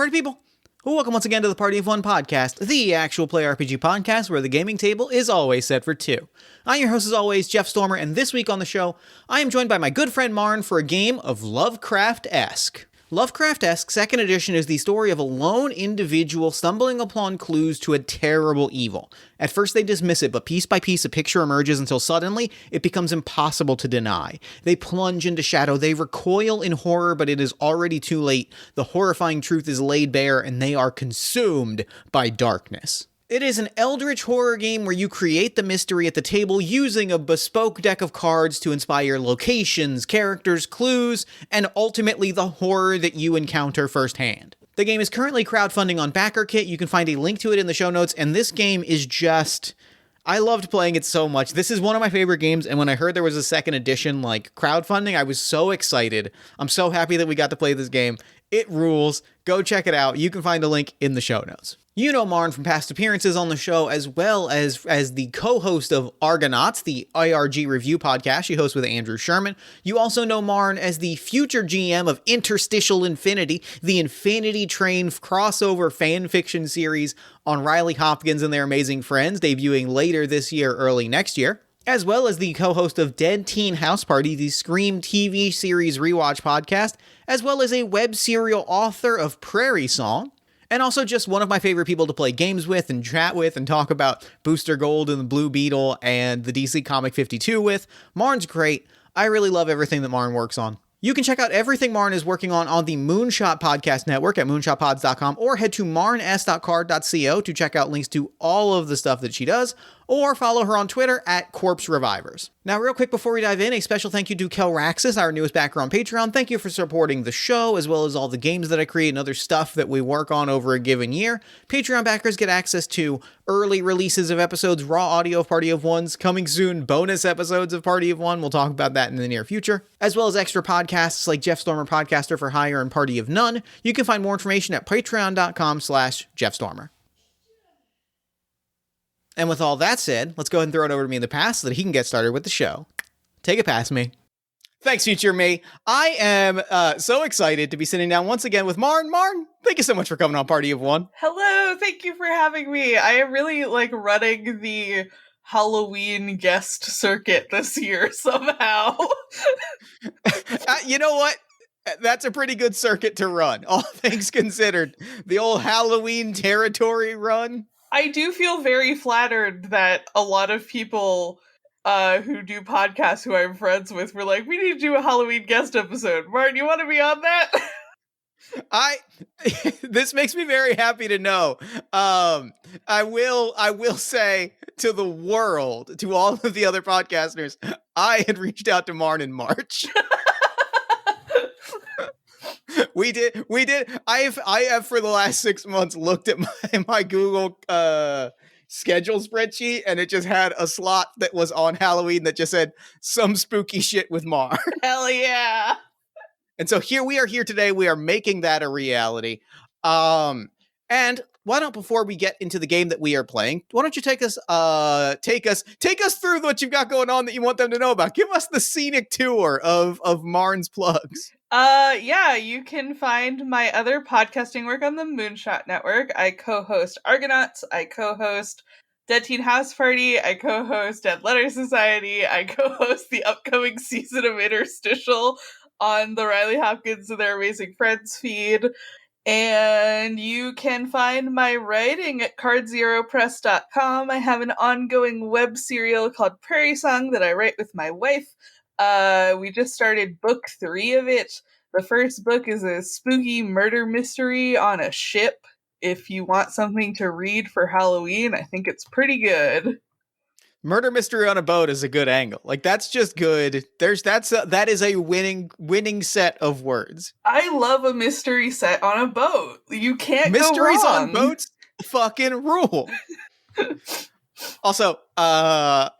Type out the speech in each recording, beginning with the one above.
Party people, welcome once again to the Party of One podcast, the actual play RPG podcast where the gaming table is always set for two. I'm your host as always, Jeff Stormer, and this week on the show, I am joined by my good friend Marn for a game of Lovecraftesque. Lovecraftesque 2nd edition is the story of a lone individual stumbling upon clues to a terrible evil. At first they dismiss it, but piece by piece a picture emerges until suddenly it becomes impossible to deny. They plunge into shadow, they recoil in horror, but it is already too late. The horrifying truth is laid bare, and they are consumed by darkness. It is an eldritch horror game where you create the mystery at the table using a bespoke deck of cards to inspire locations, characters, clues, and ultimately the horror that you encounter firsthand. The game is currently crowdfunding on BackerKit. You can find a link to it in the show notes, and this game is just... I loved playing it so much. This is one of my favorite games, and when I heard there was a 2nd edition, crowdfunding, I was so excited. I'm so happy that we got to play this game. It rules. Go check it out. You can find a link in the show notes. You know Marn from past appearances on the show, as well as the co-host of Argonauts, the IRG review podcast she hosts with Andrew Sherman. You also know Marn as the future GM of Interstitial Infinity, the Infinity Train crossover fan fiction series on Riley Hopkins and Their Amazing Friends, debuting later this year, early next year. As well as the co-host of Dead Teen House Party, the Scream TV series rewatch podcast, as well as a web serial author of Prairie Song. And also just one of my favorite people to play games with and chat with and talk about Booster Gold and the Blue Beetle and the DC Comic 52 with. Marn's great. I really love everything that Marn works on. You can check out everything Marn is working on the Moonshot Podcast Network at moonshotpods.com, or head to marns.card.co to check out links to all of the stuff that she does, or follow her on Twitter at Corpse Revivers. Now, real quick before we dive in, a special thank you to Kelraxis, our newest backer on Patreon. Thank you for supporting the show, as well as all the games that I create and other stuff that we work on over a given year. Patreon backers get access to early releases of episodes, raw audio of Party of Ones, coming soon, bonus episodes of Party of One. We'll talk about that in the near future, as well as extra podcasts like Jeff Stormer Podcaster for Hire and Party of None. You can find more information at patreon.com/Jeff Stormer. And with all that said, let's go ahead and throw it over to me in the past so that he can get started with the show. Take it past me. Thanks, future me. I am so excited to be sitting down once again with Marn. Marn, thank you so much for coming on Party of One. Hello, thank you for having me. I am really running the Halloween guest circuit this year somehow. You know what? That's a pretty good circuit to run, all things considered. The old Halloween territory run. I do feel very flattered that a lot of people who do podcasts who I'm friends with were like, we need to do a Halloween guest episode. Martin, you want to be on that? This makes me very happy to know. I will say to the world, to all of the other podcasters, I had reached out to Marn in March. We did. I have for the last 6 months looked at my Google schedule spreadsheet, and it just had a slot that was on Halloween that just said some spooky shit with Mar. Hell yeah! And so here we are here today. We are making that a reality. And why don't, before we get into the game that we are playing, why don't you take us through what you've got going on that you want them to know about? Give us the scenic tour of Marn's plugs. Yeah, you can find my other podcasting work on the Moonshot Network. I co-host Argonauts, I co-host Dead Teen House Party, I co-host Dead Letter Society, I co-host the upcoming season of Interstitial on the Riley Hopkins and Their Amazing Friends feed. And you can find my writing at cardzeropress.com. I have an ongoing web serial called Prairie Song that I write with my wife. We just started book 3 of it. The first book is a spooky murder mystery on a ship. If you want something to read for Halloween, I think it's pretty good. Murder mystery on a boat is a good angle. That's just good. That is a winning set of words. I love a mystery set on a boat. You can't Mysteries go wrong. on boats fucking rule. Also, I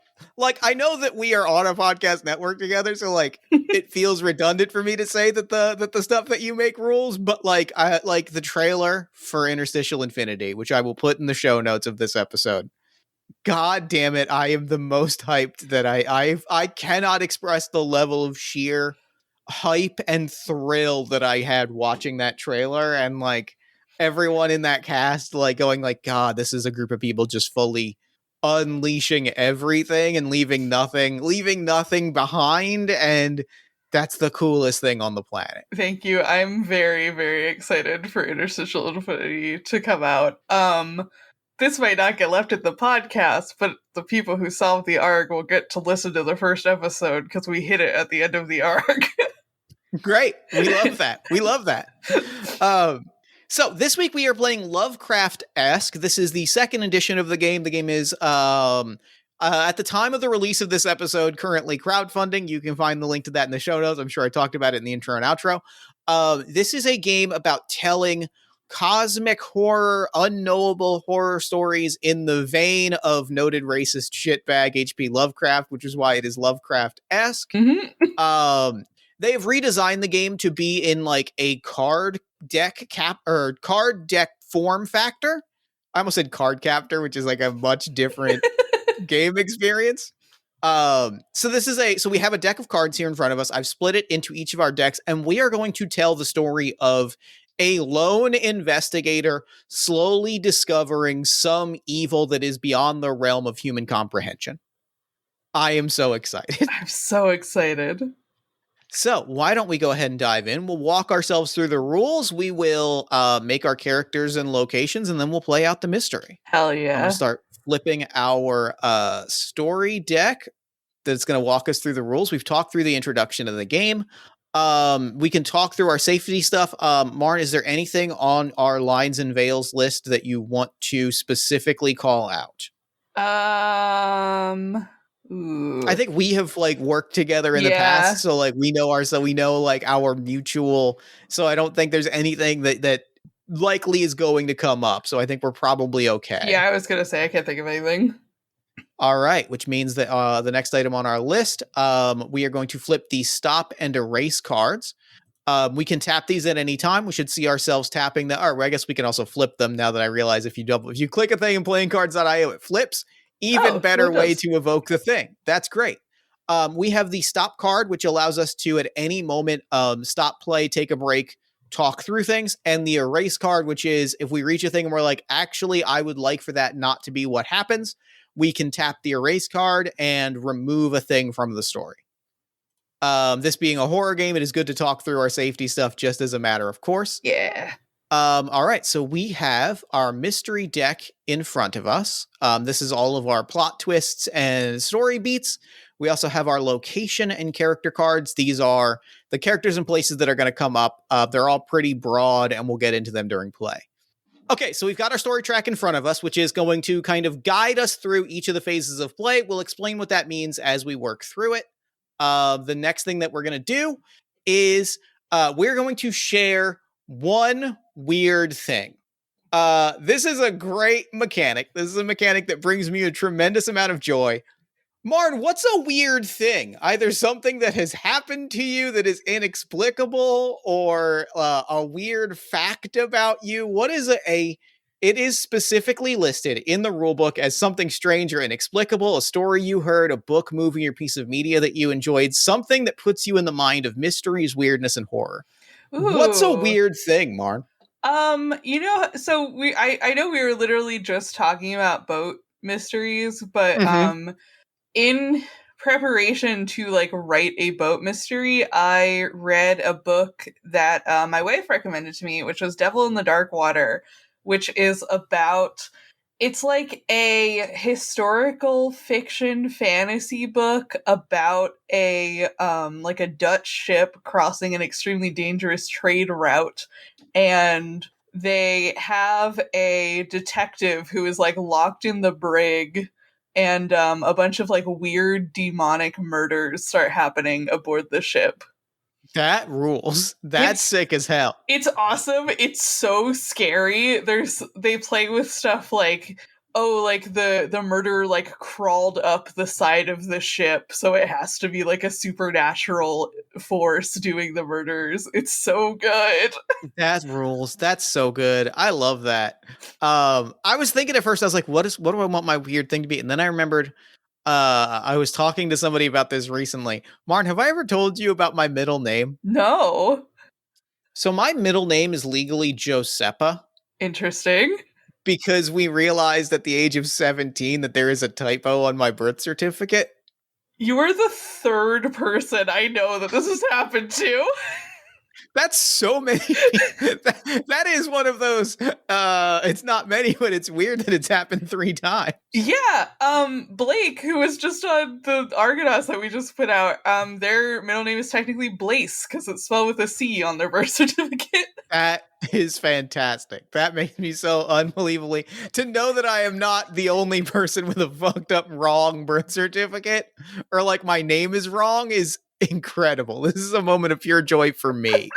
know that we are on a podcast network together, so it feels redundant for me to say that the stuff that you make rules, but I like the trailer for Interstitial Infinity, which I will put in the show notes of this episode. God damn it, I am the most hyped that I cannot express the level of sheer hype and thrill that I had watching that trailer, and everyone in that cast like going like, God, this is a group of people just fully unleashing everything and leaving nothing behind, and that's the coolest thing on the planet. Thank you. I'm very, very excited for Interstitial Infinity to come out. This might not get left at the podcast, but the people who solve the arc will get to listen to the first episode because we hit it at the end of the arc. Great. We love that. We love that. So this week we are playing Lovecraftesque. This is the second edition of the game. The game is at the time of the release of this episode, currently crowdfunding. You can find the link to that in the show notes. I'm sure I talked about it in the intro and outro. This is a game about telling cosmic horror, unknowable horror stories in the vein of noted racist shitbag H.P. Lovecraft, which is why it is Lovecraft-esque. Mm-hmm. They've redesigned the game to be in like a card deck form factor. I almost said card captor, which is like a much different game experience. So we have a deck of cards here in front of us. I've split it into each of our decks, and we are going to tell the story of a lone investigator slowly discovering some evil that is beyond the realm of human comprehension. I am so excited. I'm so excited. So why don't we go ahead and dive in? We'll walk ourselves through the rules. We will make our characters and locations, and then we'll play out the mystery. Hell yeah. I'm going to start flipping our story deck that's going to walk us through the rules. We've talked through the introduction of the game. We can talk through our safety stuff. Marn, is there anything on our lines and veils list that you want to specifically call out? Ooh. I think we have like worked together in the past, so like we know like our mutual. So I don't think there's anything that likely is going to come up. So I think we're probably okay. Yeah, I was gonna say I can't think of anything. All right, which means that the next item on our list, we are going to flip the stop and erase cards. We can tap these at any time. We should see ourselves tapping the. I guess we can also flip them now that I realize if you click a thing in playingcards.io, it flips. Even better way to evoke the thing. That's great. We have the stop card, which allows us to, at any moment, stop play, take a break, talk through things. And the erase card, which is if we reach a thing and we're like, actually, I would like for that not to be what happens, we can tap the erase card and remove a thing from the story. This being a horror game, it is good to talk through our safety stuff just as a matter of course. Yeah. All right, so we have our mystery deck in front of us. This is all of our plot twists and story beats. We also have our location and character cards. These are the characters and places that are going to come up. They're all pretty broad, and we'll get into them during play. Okay, so we've got our story track in front of us, which is going to kind of guide us through each of the phases of play. We'll explain what that means as we work through it. The next thing that we're going to do is we're going to share one weird thing. This is a great mechanic. This is a mechanic that brings me a tremendous amount of joy. Marn, what's a weird thing? Either something that has happened to you that is inexplicable, or a weird fact about you. What is it is specifically listed in the rulebook as something strange or inexplicable, a story you heard, a book, movie, or piece of media that you enjoyed, something that puts you in the mind of mysteries, weirdness, and horror. Ooh. What's a weird thing, Marn? So I know we were literally just talking about boat mysteries, but in preparation to like write a boat mystery, I read a book that my wife recommended to me, which was Devil in the Dark Water, which is about, it's like a historical fiction fantasy book about a like a Dutch ship crossing an extremely dangerous trade route, and they have a detective who is like locked in the brig, and a bunch of like weird demonic murders start happening aboard the ship. That rules. That's sick as hell. It's awesome. It's so scary. They play with stuff like, oh, like the murderer like crawled up the side of the ship, so it has to be like a supernatural force doing the murders. It's so good. That rules. That's so good. I love that. I was thinking at first, I was like, what do I want my weird thing to be? And then I remembered I was talking to somebody about this recently. Marn, have I ever told you about my middle name? No. So my middle name is legally Joseppa. Interesting. because we realized at the age of 17 that there is a typo on my birth certificate. You are the third person I know that this has happened to. That's so many. That is one of those. It's not many, but it's weird that it's happened 3 times. Yeah, Blake, who was just on the Argonauts that we just put out, their middle name is technically Blaze because it's spelled with a C on their birth certificate. That is fantastic. That makes me so unbelievably to know that I am not the only person with a fucked up wrong birth certificate or like my name is wrong is incredible. This is a moment of pure joy for me.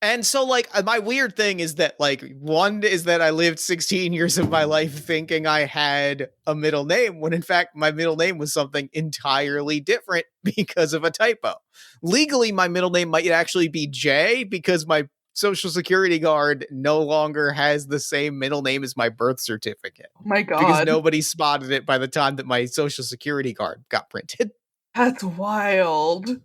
And so, like, my weird thing is that, like, one is that I lived 16 years of my life thinking I had a middle name, when in fact, my middle name was something entirely different because of a typo. Legally, my middle name might actually be Jay because my social security card no longer has the same middle name as my birth certificate. Oh my Because god. nobody spotted it by the time that my social security card got printed. That's wild.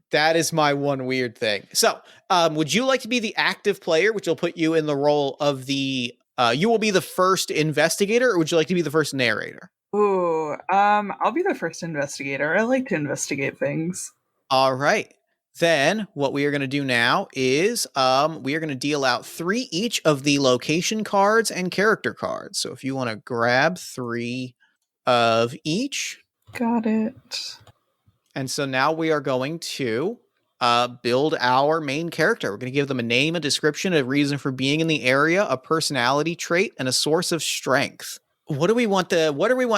That is my one weird thing. So, would you like to be the active player, which will put you in the role of the, you will be the first investigator, or would you like to be the first narrator? Ooh, I'll be the first investigator. I like to investigate things. All right. Then what we are going to do now is we are going to deal out 3 each of the location cards and character cards. So if you want to grab 3 of each. Got it. And so now we are going to build our main character. We're going to give them a name, a description, a reason for being in the area, a personality trait, and a source of strength. What do we want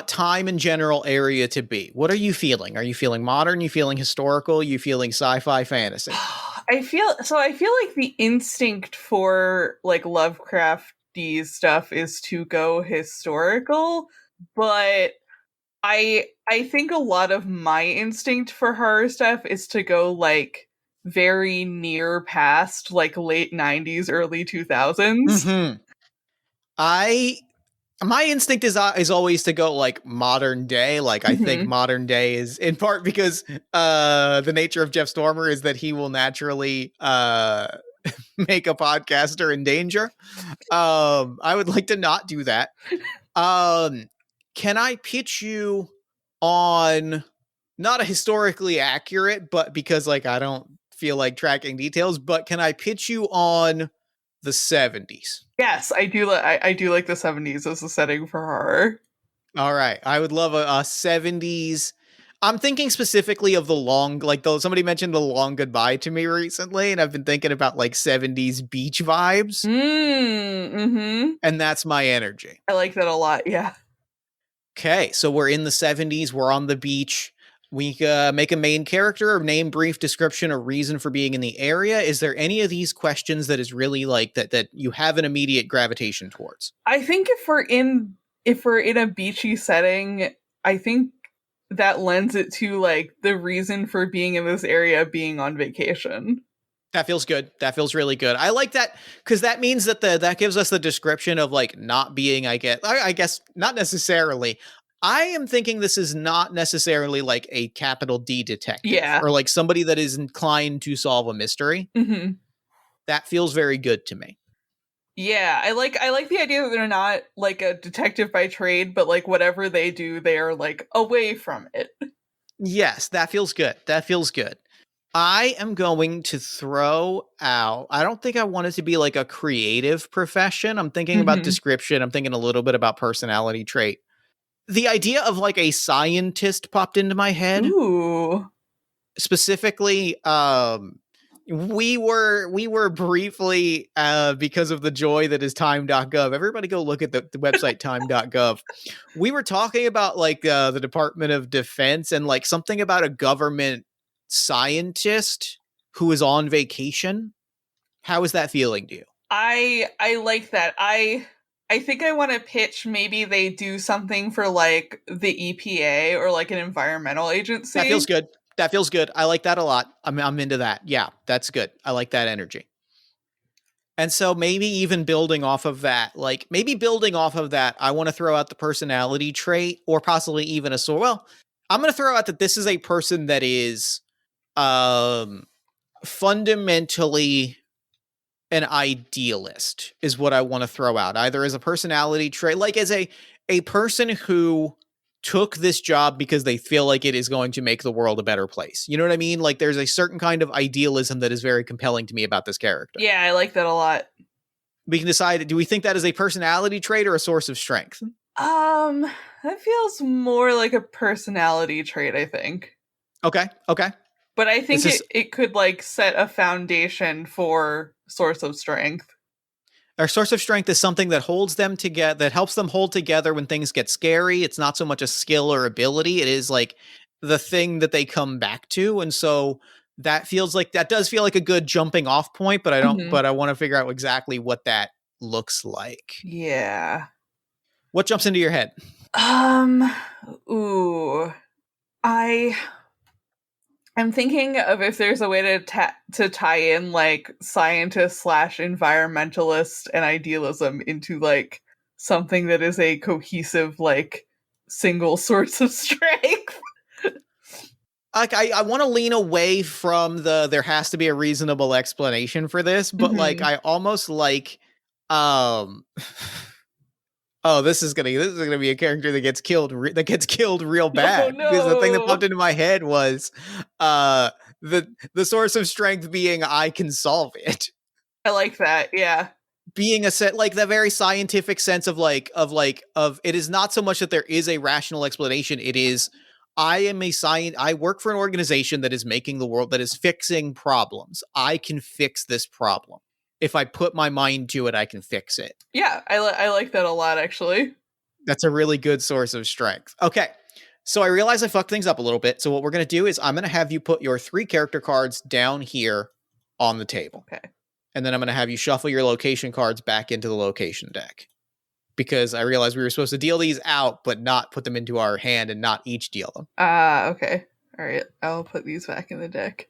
time and general area to be? What are you feeling? Are you feeling modern? Are you feeling historical? Are you feeling sci-fi fantasy? I feel like the instinct for like Lovecrafty stuff is to go historical, but I think a lot of my instinct for horror stuff is to go like very near past, like late 90s, early 2000s. Mm-hmm. My instinct is always to go like modern day. Like I think modern day is in part because the nature of Jeff Stormer is that he will naturally make a podcaster in danger. I would like to not do that. Can I pitch you on not a historically accurate, but because like I don't feel like tracking details, but can I pitch you on the 70s? Yes, I do. I do like the 70s as a setting for horror. All right, I would love a 70s. I'm thinking specifically of the long, like though somebody mentioned the long goodbye to me recently, and I've been thinking about like 70s beach vibes. And that's my energy. I like that a lot. Yeah. Okay, so we're in the 70s. We're on the beach. We make a main character, a name, brief description, a reason for being in the area. Is there any of these questions that is really like that you have an immediate gravitation towards? I think if we're in a beachy setting, I think that lends it to like the reason for being in this area being on vacation. That feels good. That feels really good. I like that because that means that that gives us the description of like not being, I guess not necessarily. I am thinking this is not necessarily like a capital D detective or like somebody that is inclined to solve a mystery. That feels very good to me. Yeah, I like the idea that they're not like a detective by trade, but like whatever they do, they are like away from it. Yes, that feels good. That feels good. I am going to throw out, I don't think I want it to be like a creative profession. I'm thinking about description. I'm thinking a little bit about personality trait. The idea of like a scientist popped into my head. Ooh. Specifically, we were briefly, because of the joy that is time.gov. Everybody go look at the website time.gov. We were talking about like the Department of Defense and like something about a government scientist who is on vacation. How is that feeling to you? I like that. I think I want to pitch maybe they do something for like the EPA or like an environmental agency. That feels good. That feels good. I like that a lot. I'm into that. Yeah, that's good. I like that energy. And so maybe even building off of that, I want to throw out the personality trait or possibly even well, I'm going to throw out that this is a person that is fundamentally an idealist is what I want to throw out, either as a personality trait, like as a person who took this job because they feel like it is going to make the world a better place. You know what I mean? Like there's a certain kind of idealism that is very compelling to me about this character. Yeah, I like that a lot. We can decide, do we think that is a personality trait or a source of strength? That feels more like a personality trait, I think. Okay. But I think This is it could like set a foundation for source of strength. our source of strength is something that holds them together, that helps them hold together when things get scary. It's not so much a skill or ability. It is like the thing that they come back to. And so that does feel like a good jumping off point, but I want to figure out exactly what that looks like. Yeah. What jumps into your head? Ooh. I'm thinking of if there's a way to tie in like scientist slash environmentalist and idealism into like something that is a cohesive like single source of strength. Like I want to lean away from there has to be a reasonable explanation for this, but like I almost like um oh, this is gonna be a character that gets killed real bad. No. Because the thing that popped into my head was the source of strength being I can solve it. I like that. Yeah. Being a set like the very scientific sense of it is not so much that there is a rational explanation. It is I work for an organization that is making the world, that is fixing problems. I can fix this problem. If I put my mind to it, I can fix it. Yeah, I like that a lot, actually. That's a really good source of strength. Okay, so I realize I fucked things up a little bit. So what we're going to do is I'm going to have you put your 3 character cards down here on the table. Okay. And then I'm going to have you shuffle your location cards back into the location deck. Because I realized we were supposed to deal these out, but not put them into our hand and not each deal them. Okay. All right, I'll put these back in the deck.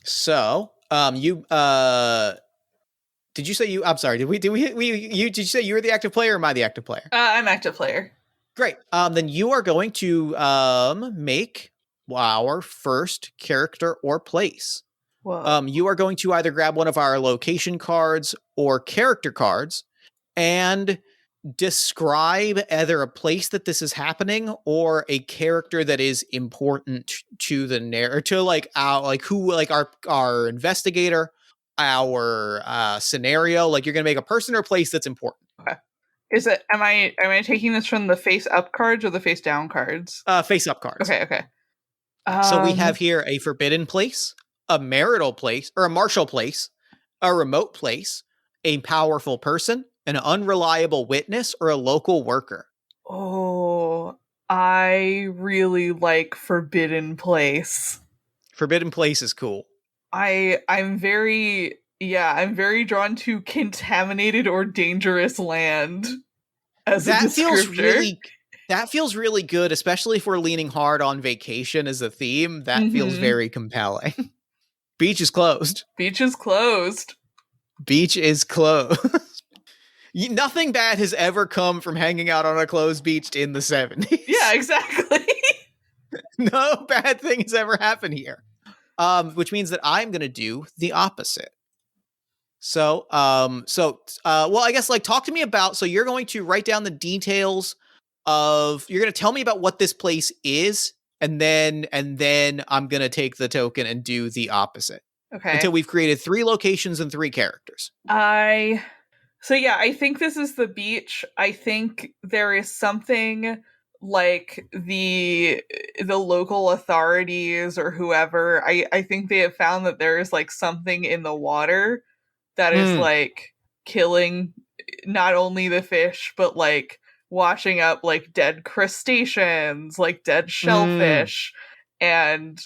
So, did you say you? I'm sorry. Did you say you were the active player or am I the active player? I'm active player. Great. Then you are going to make our first character or place. Whoa. You are going to either grab one of our location cards or character cards and describe either a place that this is happening or a character that is important to the narrative, to like our investigator, our scenario. Like you're gonna make a person or place that's important. Okay. Am I taking this from the face up cards or the face down cards? Face up cards. Okay. So we have here a forbidden place, a marital place, or a martial place, a remote place, a powerful person, an unreliable witness, or a local worker. Oh, I really like Forbidden Place. Forbidden place is cool. I'm very drawn to contaminated or dangerous land as a descriptor. That feels really good, especially if we're leaning hard on vacation as a theme. That feels very compelling. Beach is closed. Beach is closed. Beach is closed. Nothing bad has ever come from hanging out on a closed beach in the 70s. Yeah, exactly. No bad thing has ever happened here. Which means that I'm going to do the opposite. So, I guess like talk to me about, so you're going to write down the details you're going to tell me about what this place is, and then I'm going to take the token and do the opposite. Okay. Until we've created 3 locations and 3 characters. I think this is the beach. I think there is something like the local authorities or whoever. I think they have found that there is like something in the water that is like killing not only the fish, but like washing up like dead crustaceans, like dead shellfish, and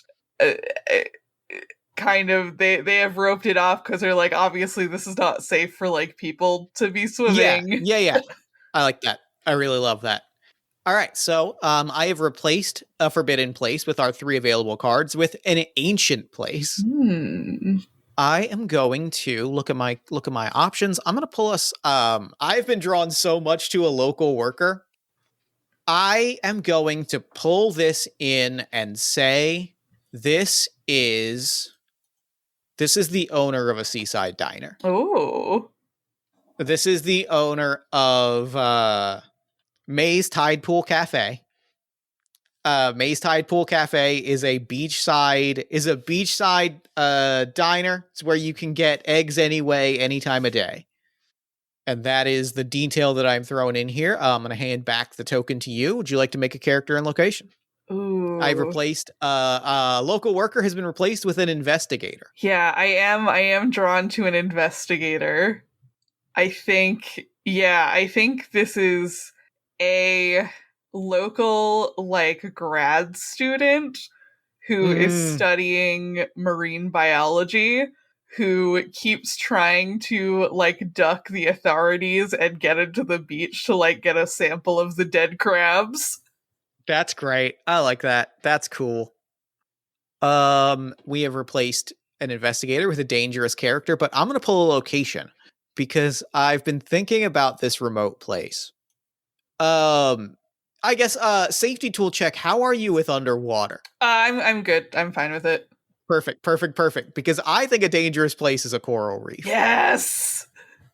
kind of they have roped it off because they're like, obviously this is not safe for like people to be swimming. Yeah. I like that. I really love that. All right, so I have replaced a forbidden place with our 3 available cards with an ancient place. I am going to look at my options. I'm going to pull us. I've been drawn so much to a local worker. I am going to pull this in and say this is This is the owner of a seaside diner. Oh. This is the owner of May's Tide Pool Cafe. May's Tide Pool Cafe is a beachside diner. It's where you can get eggs anyway, any time of day. And that is the detail that I'm throwing in here. I'm going to hand back the token to you. Would you like to make a character and location? Ooh. I've replaced local worker has been replaced with an investigator. Yeah, I am drawn to an investigator. I think this is a local like grad student who is studying marine biology, who keeps trying to like duck the authorities and get into the beach to like get a sample of the dead crabs. That's great. I like that. That's cool. We have replaced an investigator with a dangerous character, but I'm going to pull a location because I've been thinking about this remote place. I guess safety tool check. How are you with underwater? I'm good. I'm fine with it. Perfect. Because I think a dangerous place is a coral reef. Yes.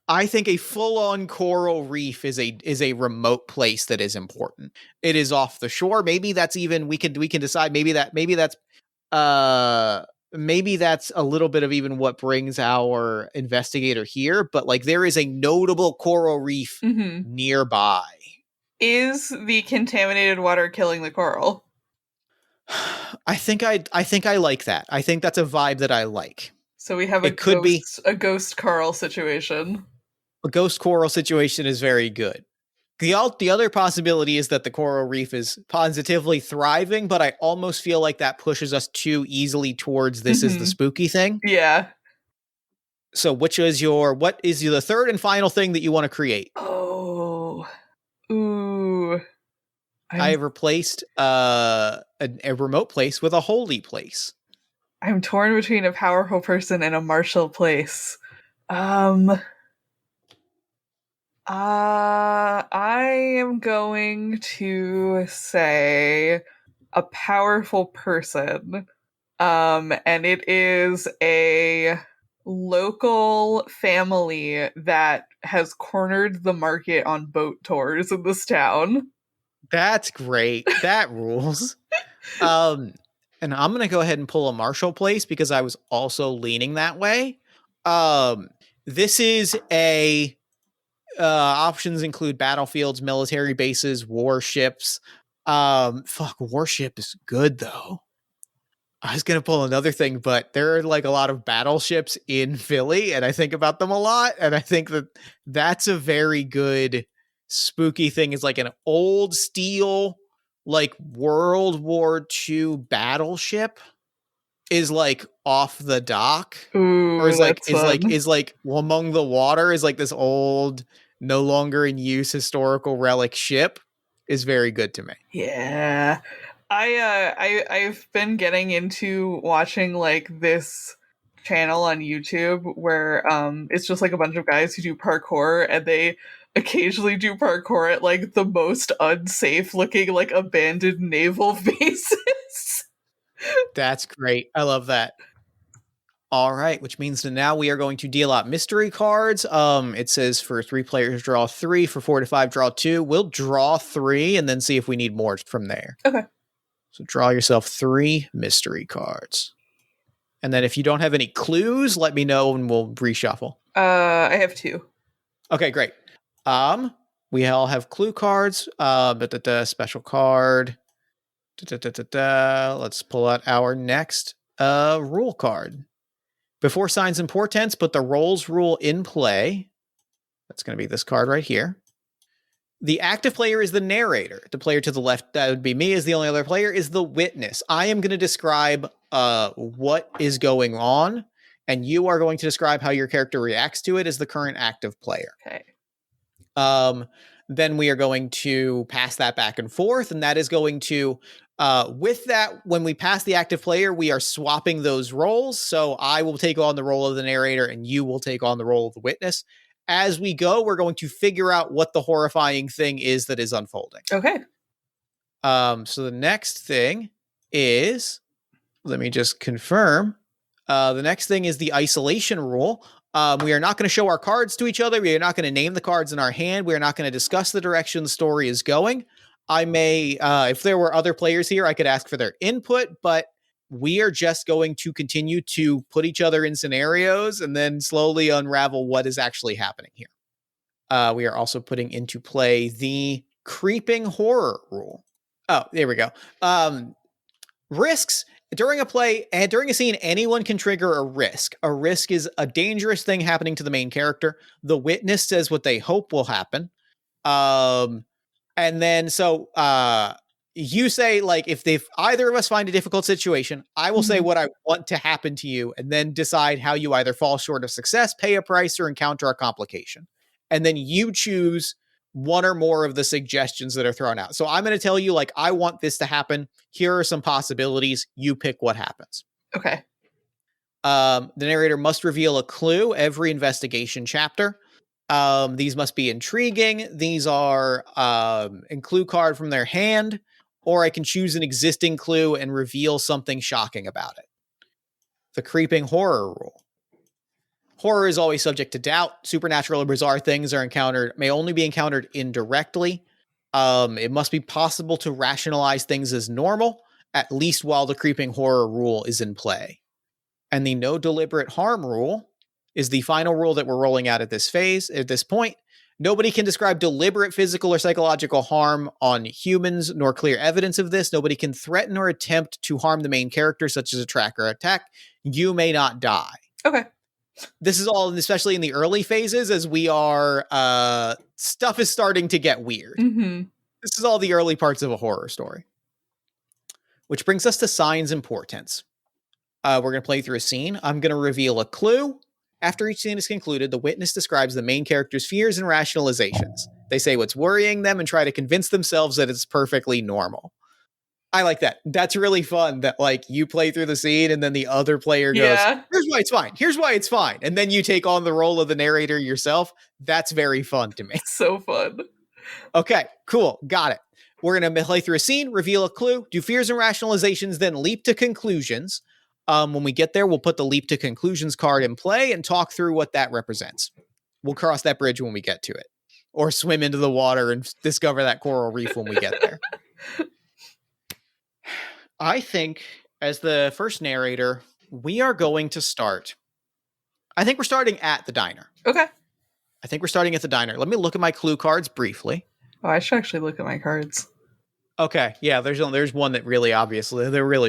I think a full-on coral reef is a remote place that is important. It is off the shore. Maybe that's even we can decide maybe that's a little bit of even what brings our investigator here, but like there is a notable coral reef nearby. Is the contaminated water killing the coral? I think I like that. I think that's a vibe that I like. So we have a ghost coral situation. A ghost coral situation is very good. The other possibility is that the coral reef is positively thriving, but I almost feel like that pushes us too easily towards this is the spooky thing. Yeah. So what is the third and final thing that you want to create? Oh. Ooh. I have replaced a remote place with a holy place. I'm torn between a powerful person and a martial place. I am going to say a powerful person. And it is a local family that has cornered the market on boat tours in this town. That's great. That rules. And I'm going to go ahead and pull a martial place because I was also leaning that way. This is a options include battlefields, military bases, warships. Warship is good though. I was going to pull another thing, but there are like a lot of battleships in Philly and I think about them a lot. And I think that's a very good spooky thing. Is like an old steel, like World War II battleship is like off the dock. Ooh, or is like among the water is like this old, no longer in use historical relic ship is very good to me. Yeah. I've been getting into watching like this channel on YouTube where it's just like a bunch of guys who do parkour, and they occasionally do parkour at like the most unsafe looking like abandoned naval bases. That's great. I love that. All right, which means that now we are going to deal out mystery cards. It says for 3 players, draw 3. For 4 to 5, draw 2. We'll draw 3 and then see if we need more from there. Okay. So draw yourself 3 mystery cards. And then if you don't have any clues, let me know and we'll reshuffle. I have 2. Okay, great. We all have clue cards. Special card. Let's pull out our next rule card. Before signs and portents, put the roles rule in play. That's going to be this card right here. The active player is the narrator. The player to the left, that would be me, as the only other player, is the witness. I am going to describe what is going on, and you are going to describe how your character reacts to it as the current active player. Okay. Then we are going to pass that back and forth, and that is going to, with that, when we pass the active player, we are swapping those roles. So I will take on the role of the narrator, and you will take on the role of the witness. As we go, we're going to figure out what the horrifying thing is that is unfolding. Okay. So the next thing is, let me just confirm. The next thing is the isolation rule. We are not going to show our cards to each other. We are not going to name the cards in our hand. We are not going to discuss the direction the story is going. I may, if there were other players here, I could ask for their input, but we are just going to continue to put each other in scenarios and then slowly unravel what is actually happening here. We are also putting into play the creeping horror rule. Oh, there we go. Risks. During a play and during a scene, anyone can trigger a risk. A risk is a dangerous thing happening to the main character. The witness says what they hope will happen. And then you say, like, if either of us find a difficult situation, I will say what I want to happen to you and then decide how you either fall short of success, pay a price, or encounter a complication. And then you choose one or more of the suggestions that are thrown out. So I'm going to tell you, like, I want this to happen. Here are some possibilities. You pick what happens. Okay. The narrator must reveal a clue every investigation chapter. These must be intriguing. These are a clue card from their hand, or I can choose an existing clue and reveal something shocking about it. The creeping horror rule. Horror is always subject to doubt. Supernatural or bizarre things may only be encountered indirectly. It must be possible to rationalize things as normal, at least while the creeping horror rule is in play. And the no deliberate harm rule is the final rule that we're rolling out at this point. Nobody can describe deliberate physical or psychological harm on humans, nor clear evidence of this. Nobody can threaten or attempt to harm the main character, such as a track or attack. You may not die. Okay. This is all, especially in the early phases, as we are, stuff is starting to get weird. This is all the early parts of a horror story. Which brings us to signs and portents. We're going to play through a scene. I'm going to reveal a clue. After each scene is concluded, the witness describes the main character's fears and rationalizations. They say what's worrying them and try to convince themselves that it's perfectly normal. I like that. That's really fun that, like, you play through the scene and then the other player goes, here's why it's fine. Here's why it's fine. And then you take on the role of the narrator yourself. That's very fun to me. So fun. Okay, cool. Got it. We're going to play through a scene, reveal a clue, do fears and rationalizations, then leap to conclusions. When we get there, we'll put the leap to conclusions card in play and talk through what that represents. We'll cross that bridge when we get to it. Or swim into the water and discover that coral reef when we get there. I think, as the first narrator, we are going to start. I think we're starting at the diner. Okay. I think we're starting at the diner. Let me look at my clue cards briefly. Oh, I should actually look at my cards. Okay, yeah, there's one that really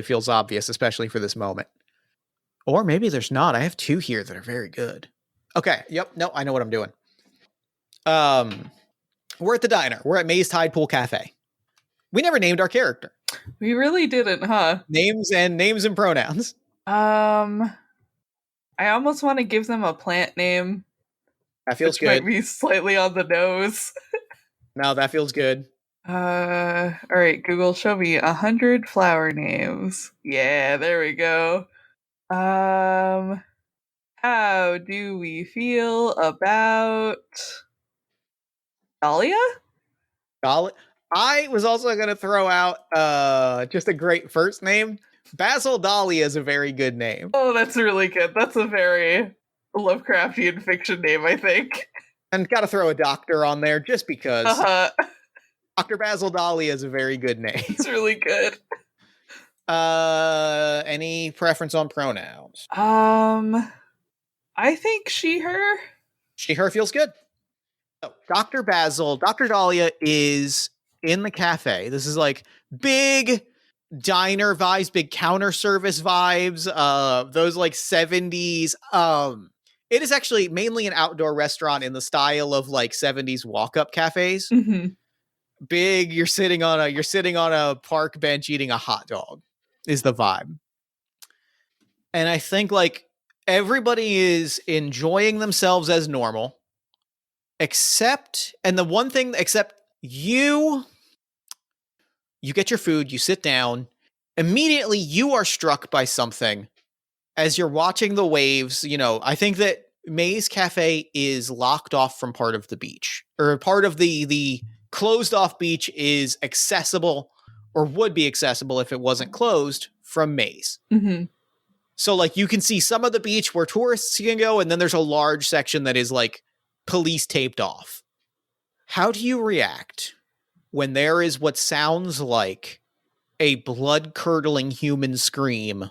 feels obvious, especially for this moment. Or maybe there's not. I have two here that are very good. Okay, yep, no, I know what I'm doing. We're at the diner. We're at May's Tide Pool Cafe. We never named our character. We really didn't, huh? Names and pronouns. I almost want to give them a plant name. That feels good. Might be slightly on the nose. No, that feels good. All right, Google, show me 100 flower names. Yeah, there we go. How do we feel about Dahlia? I was also going to throw out just a great first name. Basil Dahlia is a very good name. Oh, that's really good. That's a very Lovecraftian fiction name, I think. And got to throw a doctor on there just because. Dr. Basil Dahlia is a very good name. It's really good. Any preference on pronouns? I think she, her. She, her feels good. So, Dr. Dahlia is in the cafe. This is like big diner vibes, big counter service vibes, those like 70s. It is actually mainly an outdoor restaurant in the style of like 70s walk-up cafes. Big, you're sitting on a park bench eating a hot dog is the vibe. And I think like everybody is enjoying themselves as normal, except you get your food, you sit down, immediately you are struck by something as you're watching the waves. You know, I think that May's Cafe is locked off from part of the beach, or part of the closed off beach is accessible, or would be accessible if it wasn't closed, from May's. So like you can see some of the beach where tourists can go, and then there's a large section that is like police taped off. How do you react when there is what sounds like a blood-curdling human scream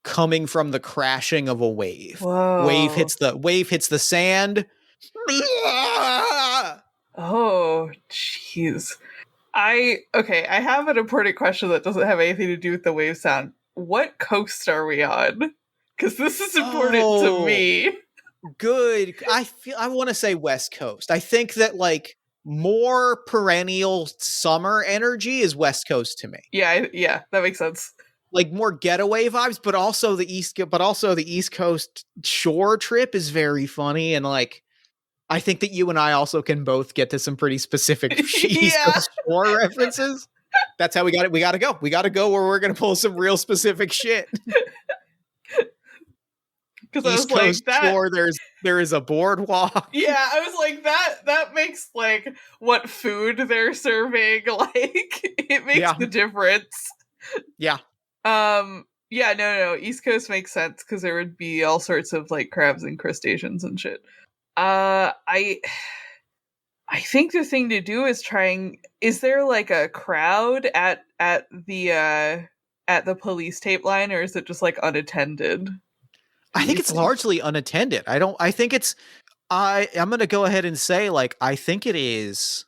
coming from the crashing of a wave? Whoa. Wave hits the sand. Oh, jeez. I have an important question that doesn't have anything to do with the wave sound. What coast are we on? Because this is important to me. Good. I want to say West Coast. I think that like more perennial summer energy is West Coast to me. Yeah, that makes sense. Like more getaway vibes, but also the East Coast shore trip is very funny, and like I think that you and I also can both get to some pretty specific East Coast shore references. That's how we got it. We got to go. We got to go where we're going to pull some real specific shit. Because East Coast shore, there is a boardwalk. Yeah, I was like that makes like what food they're serving, like it makes the difference. Yeah. Yeah, no. East Coast makes sense because there would be all sorts of like crabs and crustaceans and shit. I think the thing to do is is there like a crowd at the police tape line, or is it just like unattended? I think it's largely unattended. I'm going to go ahead and say like I think it is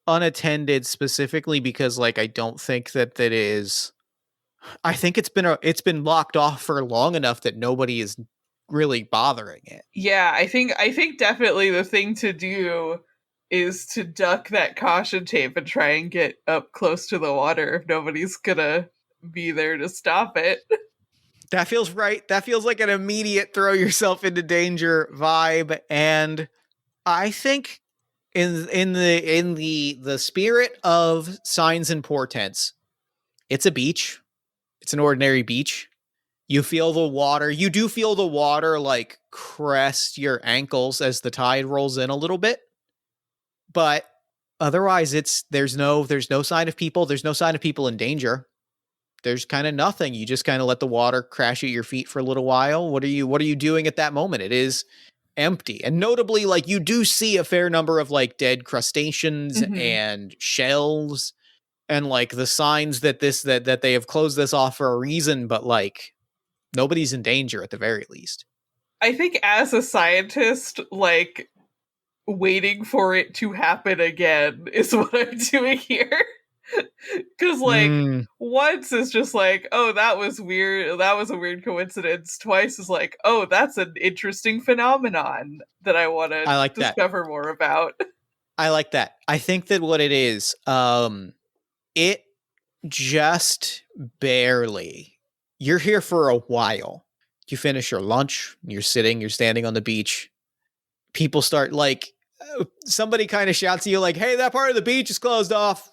unattended specifically because like I don't think that is. I think it's been locked off for long enough that nobody is really bothering it. Yeah, I think definitely the thing to do is to duck that caution tape and try and get up close to the water if nobody's gonna be there to stop it. That feels right. That feels like an immediate throw yourself into danger vibe, and I think in the spirit of signs and portents, it's a beach. It's an ordinary beach. You feel the water. You do feel the water like crest your ankles as the tide rolls in a little bit. But otherwise there's no sign of people. There's no sign of people in danger. There's kind of nothing. You just kind of let the water crash at your feet for a little while. What are you doing at that moment? It is empty. And notably, like you do see a fair number of like dead crustaceans and shells and like the signs that that they have closed this off for a reason, but like nobody's in danger at the very least. I think as a scientist, like waiting for it to happen again is what I'm doing here. Because like once is just like, oh, that was weird, that was a weird coincidence. Twice is like, oh, that's an interesting phenomenon that I want to discover more about. I like that. I think that what it is, it just barely. You're here for a while. You finish your lunch, you're standing on the beach. People start like, somebody kind of shouts at you like, hey, that part of the beach is closed off.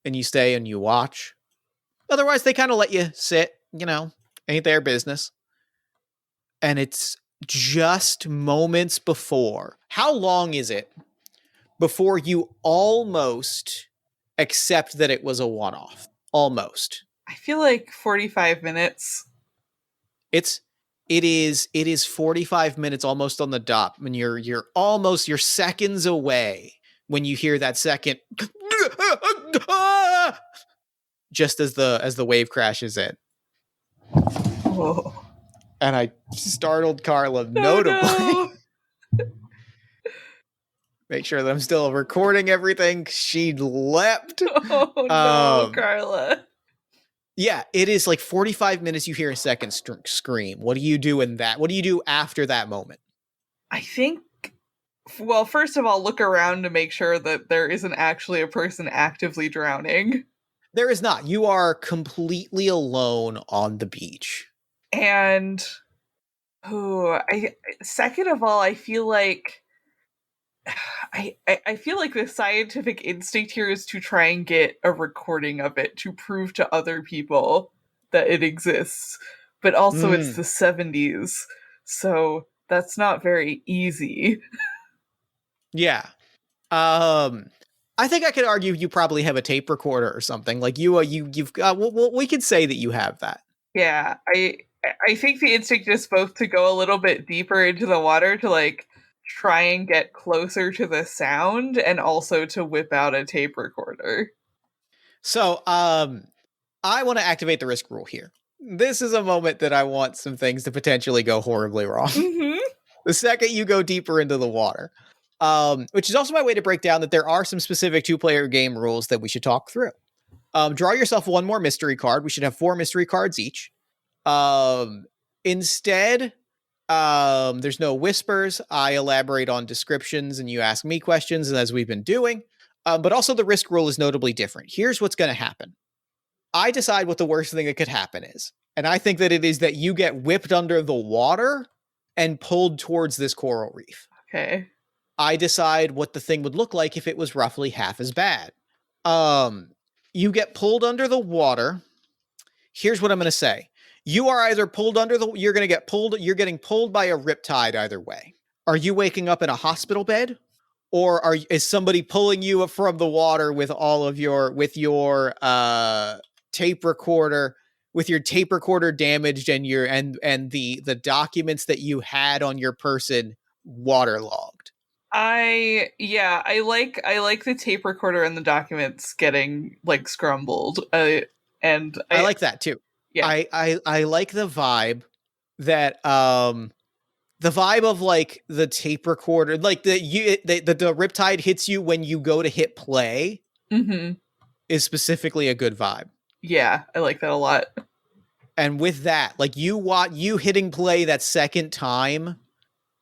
And you stay and you watch. Otherwise, they kind of let you sit, ain't their business. And it's just moments before. How long is it before you almost accept that it was a one-off? Almost. I feel like 45 minutes. It is 45 minutes almost on the dot when you're seconds away when you hear that second just as the wave crashes in. Whoa. And I startled Carla notably. No. Make sure that I'm still recording everything. She leapt. Oh no, Carla. Yeah, it is like 45 minutes. You hear a second scream. What do you do in that? What do you do after that moment? I think, well, first of all, look around to make sure that there isn't actually a person actively drowning. There is not. You are completely alone on the beach. And, second of all, I feel like I feel like the scientific instinct here is to try and get a recording of it to prove to other people that it exists. But also it's the 70s, so that's not very easy. Yeah. I think I could argue you probably have a tape recorder or something. Like you've got, we could say that you have that. Yeah, I I think the instinct is both to go a little bit deeper into the water to like try and get closer to the sound and also to whip out a tape recorder. So, I want to activate the risk rule here. This is a moment that I want some things to potentially go horribly wrong. Mm-hmm. The second you go deeper into the water. Which is also my way to break down that there are some specific 2-player game rules that we should talk through. Draw yourself one more mystery card. We should have 4 mystery cards each. Instead, there's no whispers. I elaborate on descriptions and you ask me questions, as we've been doing. But also the risk rule is notably different. Here's what's going to happen. I decide what the worst thing that could happen is. And I think that it is that you get whipped under the water and pulled towards this coral reef. Okay. I decide what the thing would look like if it was roughly half as bad. You get pulled under the water. Here's what I'm going to say. You are either pulled under the, you're getting pulled by a riptide either way. Are you waking up in a hospital bed? Or is somebody pulling you up from the water with your tape recorder, damaged and the documents that you had on your person waterlogged? I like the tape recorder and the documents getting like scrumbled. And I like that too. Yeah. I like the vibe that the vibe of like the tape recorder, like the riptide hits you when you go to hit play, is specifically a good vibe. Yeah, I like that a lot. And with that, like you hitting play that second time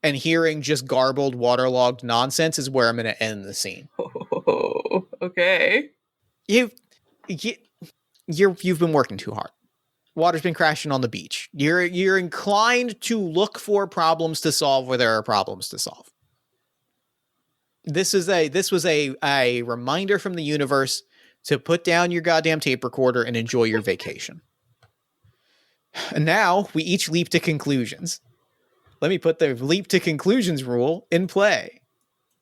and hearing just garbled, waterlogged nonsense is where I'm going to end the scene. Oh, okay. You've been working too hard. Water's been crashing on the beach. You're inclined to look for problems to solve where there are problems to solve. This was a reminder from the universe to put down your goddamn tape recorder and enjoy your vacation. And now we each leap to conclusions. Let me put the leap to conclusions rule in play.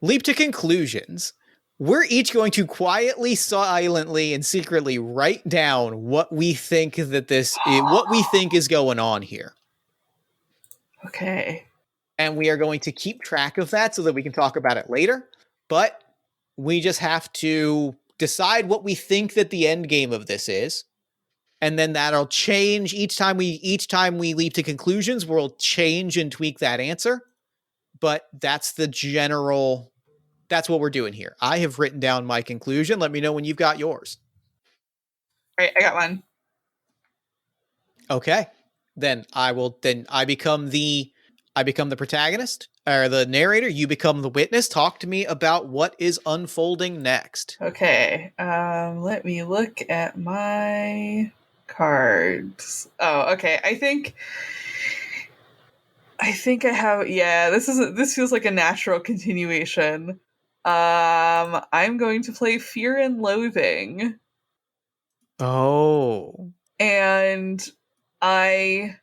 Leap to conclusions. We're each going to quietly, silently, and secretly write down what we think is going on here. Okay. And we are going to keep track of that so that we can talk about it later. But we just have to decide what we think that the end game of this is. And then that'll change each time we leap to conclusions. We'll change and tweak that answer. But that's what we're doing here. I have written down my conclusion. Let me know when you've got yours. All right, I got one. Okay. Then I become the protagonist or the narrator. You become the witness. Talk to me about what is unfolding next. Okay. Let me look at my cards. Oh, okay. I think I have, this feels like a natural continuation. I'm going to play Fear and Loathing. Oh. And I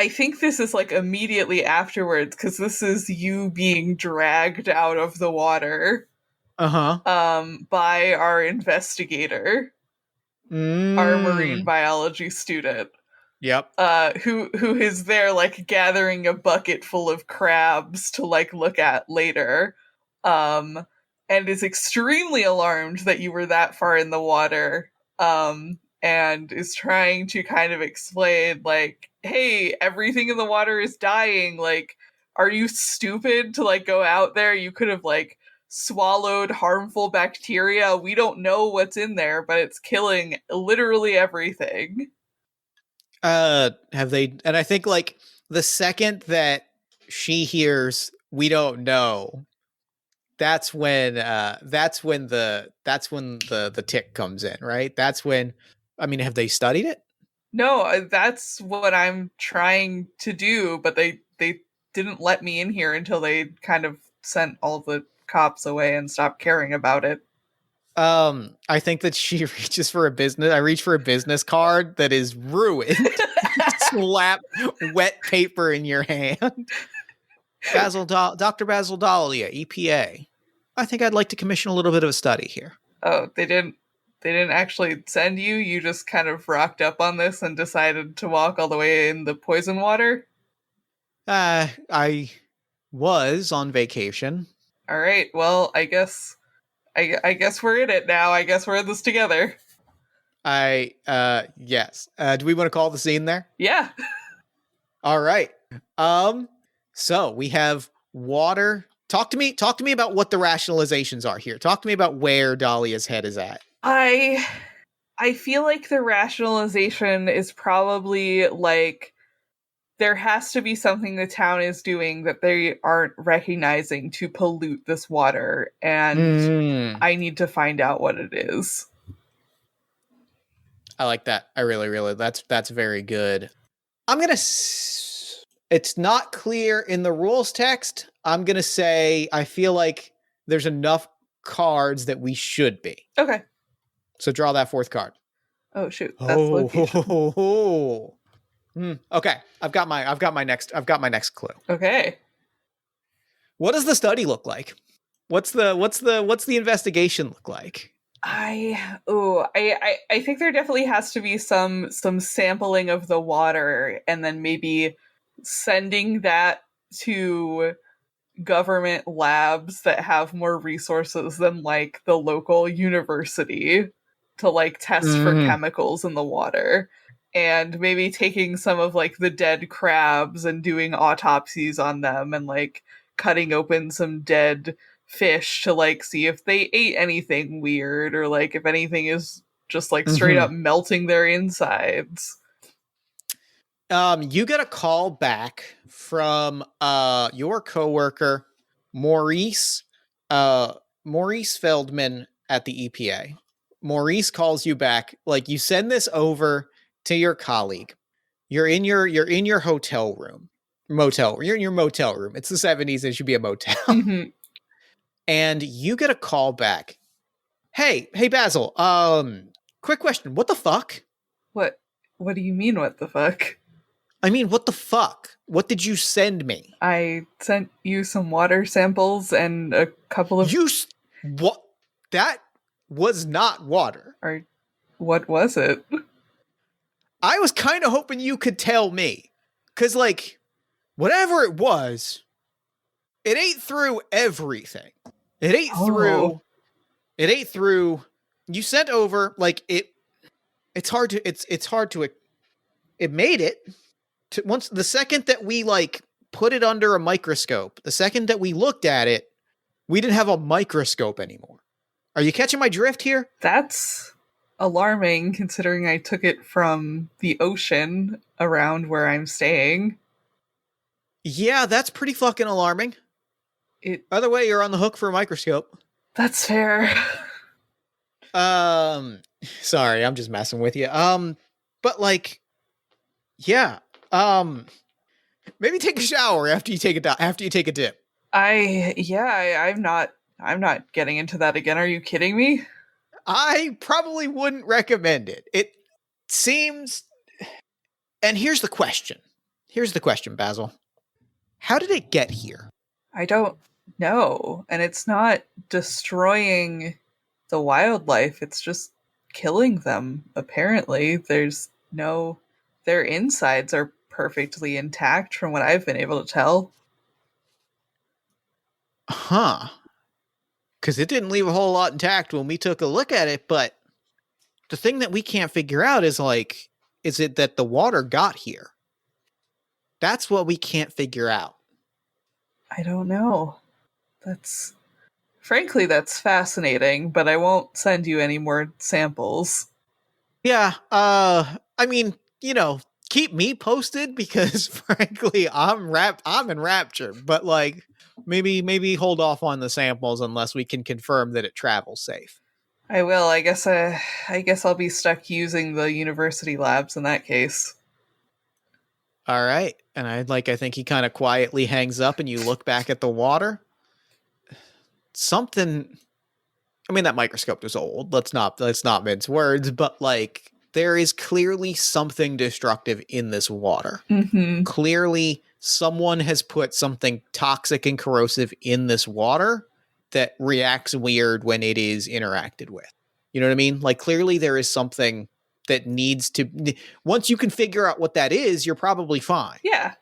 think this is like immediately afterwards, because this is you being dragged out of the water. By our investigator. Our marine biology student. Yep. Who is there like gathering a bucket full of crabs to like look at later. And is extremely alarmed that you were that far in the water. And is trying to kind of explain like, hey, everything in the water is dying. Like, are you stupid to like go out there? You could have like swallowed harmful bacteria. We don't know what's in there, but it's killing literally everything. Have they? And I think like the second that she hears we don't know, that's when the tick comes in, right? That's when, I mean, have they studied it? No, that's what I'm trying to do, but they didn't let me in here until they kind of sent all the cops away and stopped caring about it. I think that she reaches for a business. I reach for a business card that is ruined. Slap wet paper in your hand. Dr. Basil Dahlia, EPA. I think I'd like to commission a little bit of a study here. Oh, they didn't They didn't actually send you. You just kind of rocked up on this and decided to walk all the way in the poison water. I was on vacation. All right. Well, I guess we're in it now. I guess we're in this together. Yes. Do we want to call the scene there? Yeah. All right. So we have water. Talk to me about what the rationalizations are here. Talk to me about where Dahlia's head is at. I feel like the rationalization is probably like there has to be something the town is doing that they aren't recognizing to pollute this water, and I need to find out what it is. I like that. I really, that's very good. I'm going to, it's not clear in the rules text. I'm going to say, I feel like there's enough cards that we should be. Okay. So draw that fourth card. Oh, shoot. That's location. Okay. I've got my next clue. Okay. What does the study look like? What's the investigation look like? I think there definitely has to be some sampling of the water, and then maybe sending that to government labs that have more resources than like the local university to like test for chemicals in the water, and maybe taking some of like the dead crabs and doing autopsies on them and like cutting open some dead fish to like see if they ate anything weird or like if anything is just like straight up melting their insides. You get a call back from your coworker Maurice Feldman at the EPA. Maurice calls you back, like you send this over to your colleague. You're in your hotel room. You're in your motel room. It's the 70s, it should be a motel. And you get a call back. Hey Basil, quick question. What the fuck? What do you mean what the fuck? I mean, what the fuck? What did you send me? I sent you some water samples and a couple of... What? That was not water. Or what was it? I was kind of hoping you could tell me. Because, like, whatever it was, it ate through everything. It ate through... It ate through... You sent over, like, it's hard to... It made it... Once the second that we like put it under a microscope, the second that we looked at it, we didn't have a microscope anymore. Are you catching my drift here? That's alarming considering I took it from the ocean around where I'm staying. Yeah, that's pretty fucking alarming. Either way, you're on the hook for a microscope. That's fair. Sorry, I'm just messing with you. But like, yeah. Maybe take a shower after you take a dip. I'm not getting into that again. Are you kidding me? I probably wouldn't recommend it. It seems... And here's the question, Basil. How did it get here? I don't know. And it's not destroying the wildlife. It's just killing them, apparently. Their insides are perfectly intact from what I've been able to tell. Huh. Because it didn't leave a whole lot intact when we took a look at it, but the thing that we can't figure out is like, is it that the water got here? That's what we can't figure out. I don't know. That's fascinating, but I won't send you any more samples. Yeah, I mean, keep me posted because frankly, I'm enraptured, but like maybe hold off on the samples unless we can confirm that it travels safe. I will. I guess I'll be stuck using the university labs in that case. All right. And I think he kind of quietly hangs up and you look back at the water. Something, I mean, that microscope was old. Let's not mince words, but like there is clearly something destructive in this water. Clearly someone has put something toxic and corrosive in this water that reacts weird when it is interacted with. You know what I mean? Like, clearly there is something that needs to, once you can figure out what that is, you're probably fine. Yeah.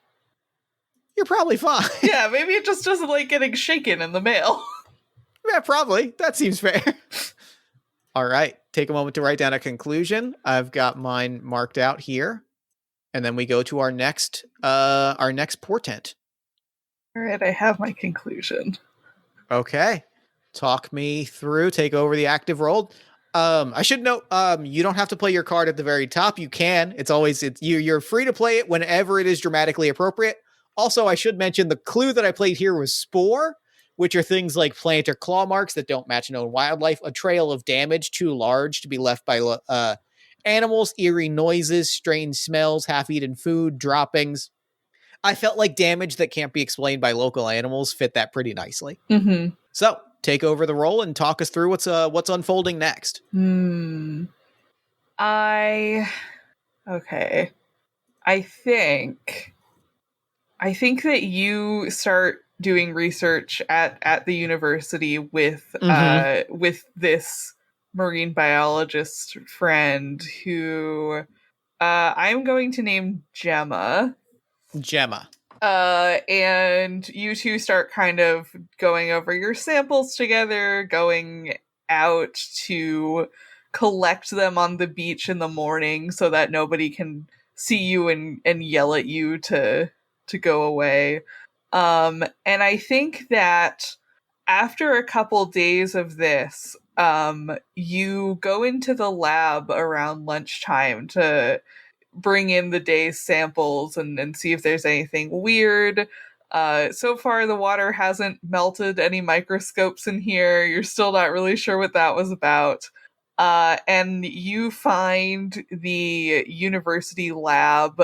You're probably fine. Yeah, maybe it just doesn't like getting shaken in the mail. Yeah, probably. That seems fair. All right. Take a moment to write down a conclusion. I've got mine marked out here. And then we go to our next portent. All right, I have my conclusion. Okay. Talk me through, take over the active role. I should note, you don't have to play your card at the very top. You can. You're free to play it whenever it is dramatically appropriate. Also, I should mention the clue that I played here was Spore, which are things like plant or claw marks that don't match known wildlife, a trail of damage too large to be left by animals, eerie noises, strange smells, half-eaten food, droppings. I felt like damage that can't be explained by local animals fit that pretty nicely. Mm-hmm. So, take over the role and talk us through what's unfolding next. Okay. I think that you start doing research at the university with this marine biologist friend who I'm going to name Gemma. And you two start kind of going over your samples together, going out to collect them on the beach in the morning so that nobody can see you and yell at you to go away. And I think that after a couple days of this, you go into the lab around lunchtime to bring in the day's samples and see if there's anything weird. So far, the water hasn't melted any microscopes in here. You're still not really sure what that was about. And you find the university lab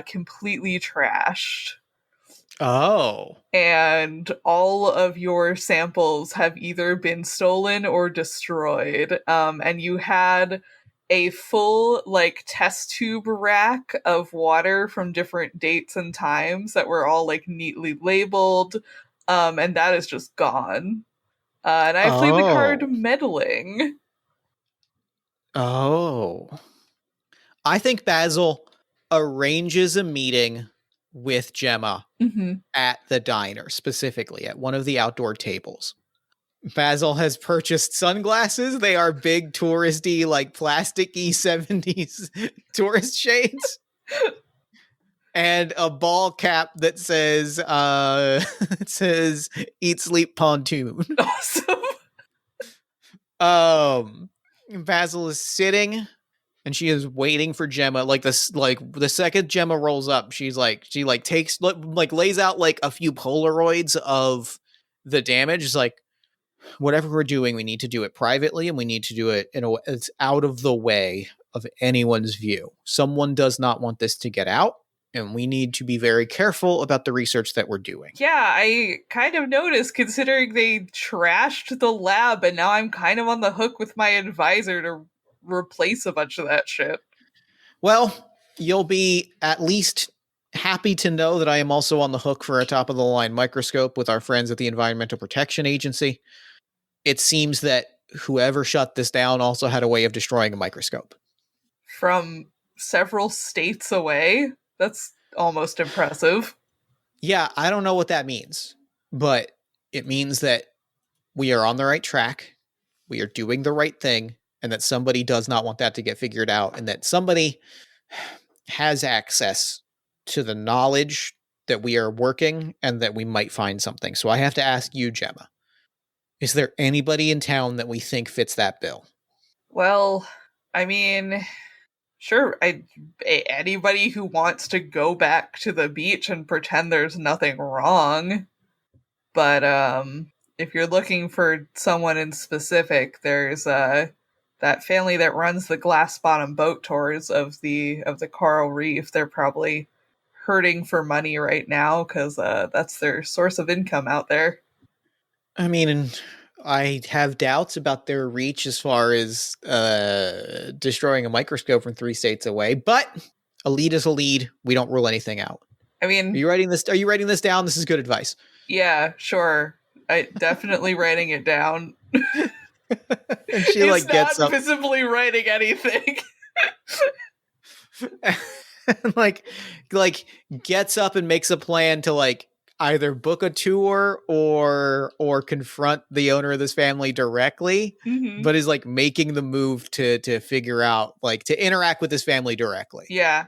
completely trashed. Oh. And all of your samples have either been stolen or destroyed. And you had a full like test tube rack of water from different dates and times that were all like neatly labeled. And that is just gone. And I played the card meddling. Oh. I think Basil arranges a meeting with Gemma at the diner, specifically at one of the outdoor tables. Basil has purchased sunglasses. They are big touristy, like plasticky 70s tourist shades. And a ball cap that says it says eat sleep pontoon. Awesome. Basil is sitting and she is waiting for Gemma. Like this, like the second Gemma rolls up, she takes lays out like a few Polaroids of the damage. It's like, whatever we're doing, we need to do it privately, and we need to do it in a way that's out of the way of anyone's view. Someone does not want this to get out, and we need to be very careful about the research that we're doing. Yeah, I kind of noticed, considering they trashed the lab, and now I'm kind of on the hook with my advisor to replace a bunch of that shit. Well, you'll be at least happy to know that I am also on the hook for a top-of-the-line microscope with our friends at the Environmental Protection Agency. It seems that whoever shut this down also had a way of destroying a microscope. From several states away? That's almost impressive. Yeah, I don't know what that means, but it means that we are on the right track, we are doing the right thing, and that somebody does not want that to get figured out, and that somebody has access to the knowledge that we are working and that we might find something. So I have to ask you, Gemma, is there anybody in town that we think fits that bill? Well, I mean, sure, anybody who wants to go back to the beach and pretend there's nothing wrong. But if you're looking for someone in specific, there's that family that runs the glass bottom boat tours of the coral reef. They're probably hurting for money right now because that's their source of income out there. I mean, I have doubts about their reach as far as destroying a microscope from 3 states away, but a lead is a lead. We don't rule anything out. I mean, Are you writing this down? This is good advice. Yeah, sure. I definitely writing it down. And she It's like gets not up visibly writing anything. and like gets up and makes a plan to like either book a tour or confront the owner of this family directly, Mm-hmm. but is like making the move to figure out like to interact with this family directly. Yeah.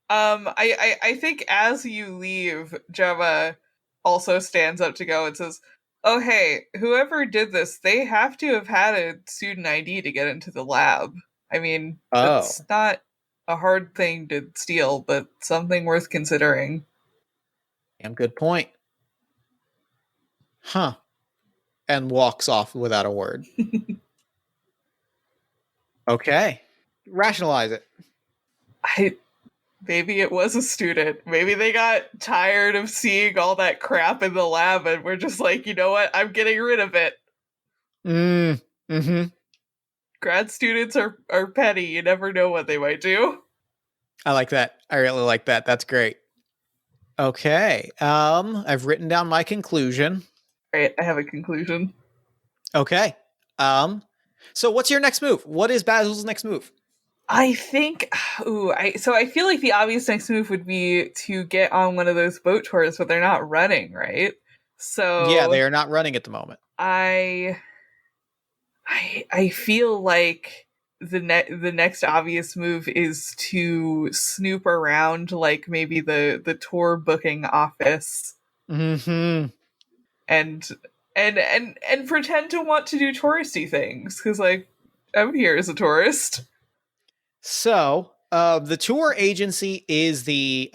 I think as you leave, Gemma also stands up to go and says, "Oh hey, whoever did this, they have to have had a student ID to get into the lab. I mean, Oh, that's not a hard thing to steal, but something worth considering." damn good point. Huh. And walks off without a word. Okay. Rationalize it. I Maybe it was a student. Maybe they got tired of seeing all that crap in the lab and we're just like, you know what? I'm getting rid of it. Mm-hmm. Grad students are petty. You never know what they might do. I like that. I really like that. That's great. Okay. I've written down my conclusion. Right, I have a conclusion. Okay. So what's your next move? What is Basil's next move? I think I feel like the obvious next move would be to get on one of those boat tours, but they're not running, right? Yeah, So they are not running at the moment. I I feel like the next obvious move is to snoop around like maybe the tour booking office Mm-hmm. and and pretend to want to do touristy things because like I'm here as a tourist. So, the tour agency is it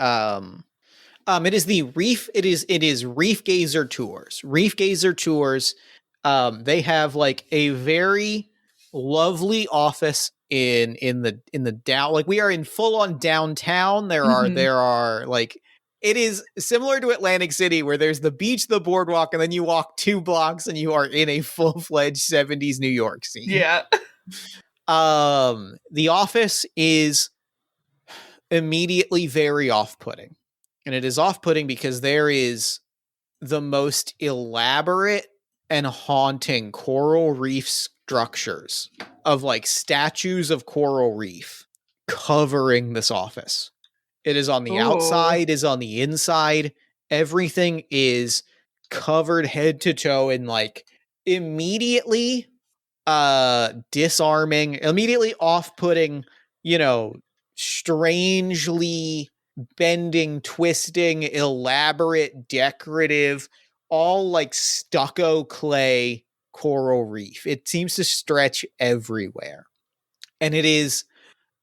is Reef Gazer Tours. Reef Gazer Tours, they have like a very lovely office in the down, like we are in full on downtown. There are Mhm. there are like it is similar to Atlantic City where there's the beach, the boardwalk, and then you walk 2 blocks and you are in a full-fledged 70s New York scene. Yeah. The office is immediately very off-putting. And it is off-putting because there is the most elaborate and haunting coral reef structures of like statues of coral reef covering this office. It is on the Oh. outside, is on the inside. Everything is covered head to toe in like immediately disarming, immediately off-putting, you know, strangely bending, twisting, elaborate, decorative, all like stucco clay coral reef. It seems to stretch everywhere. And it is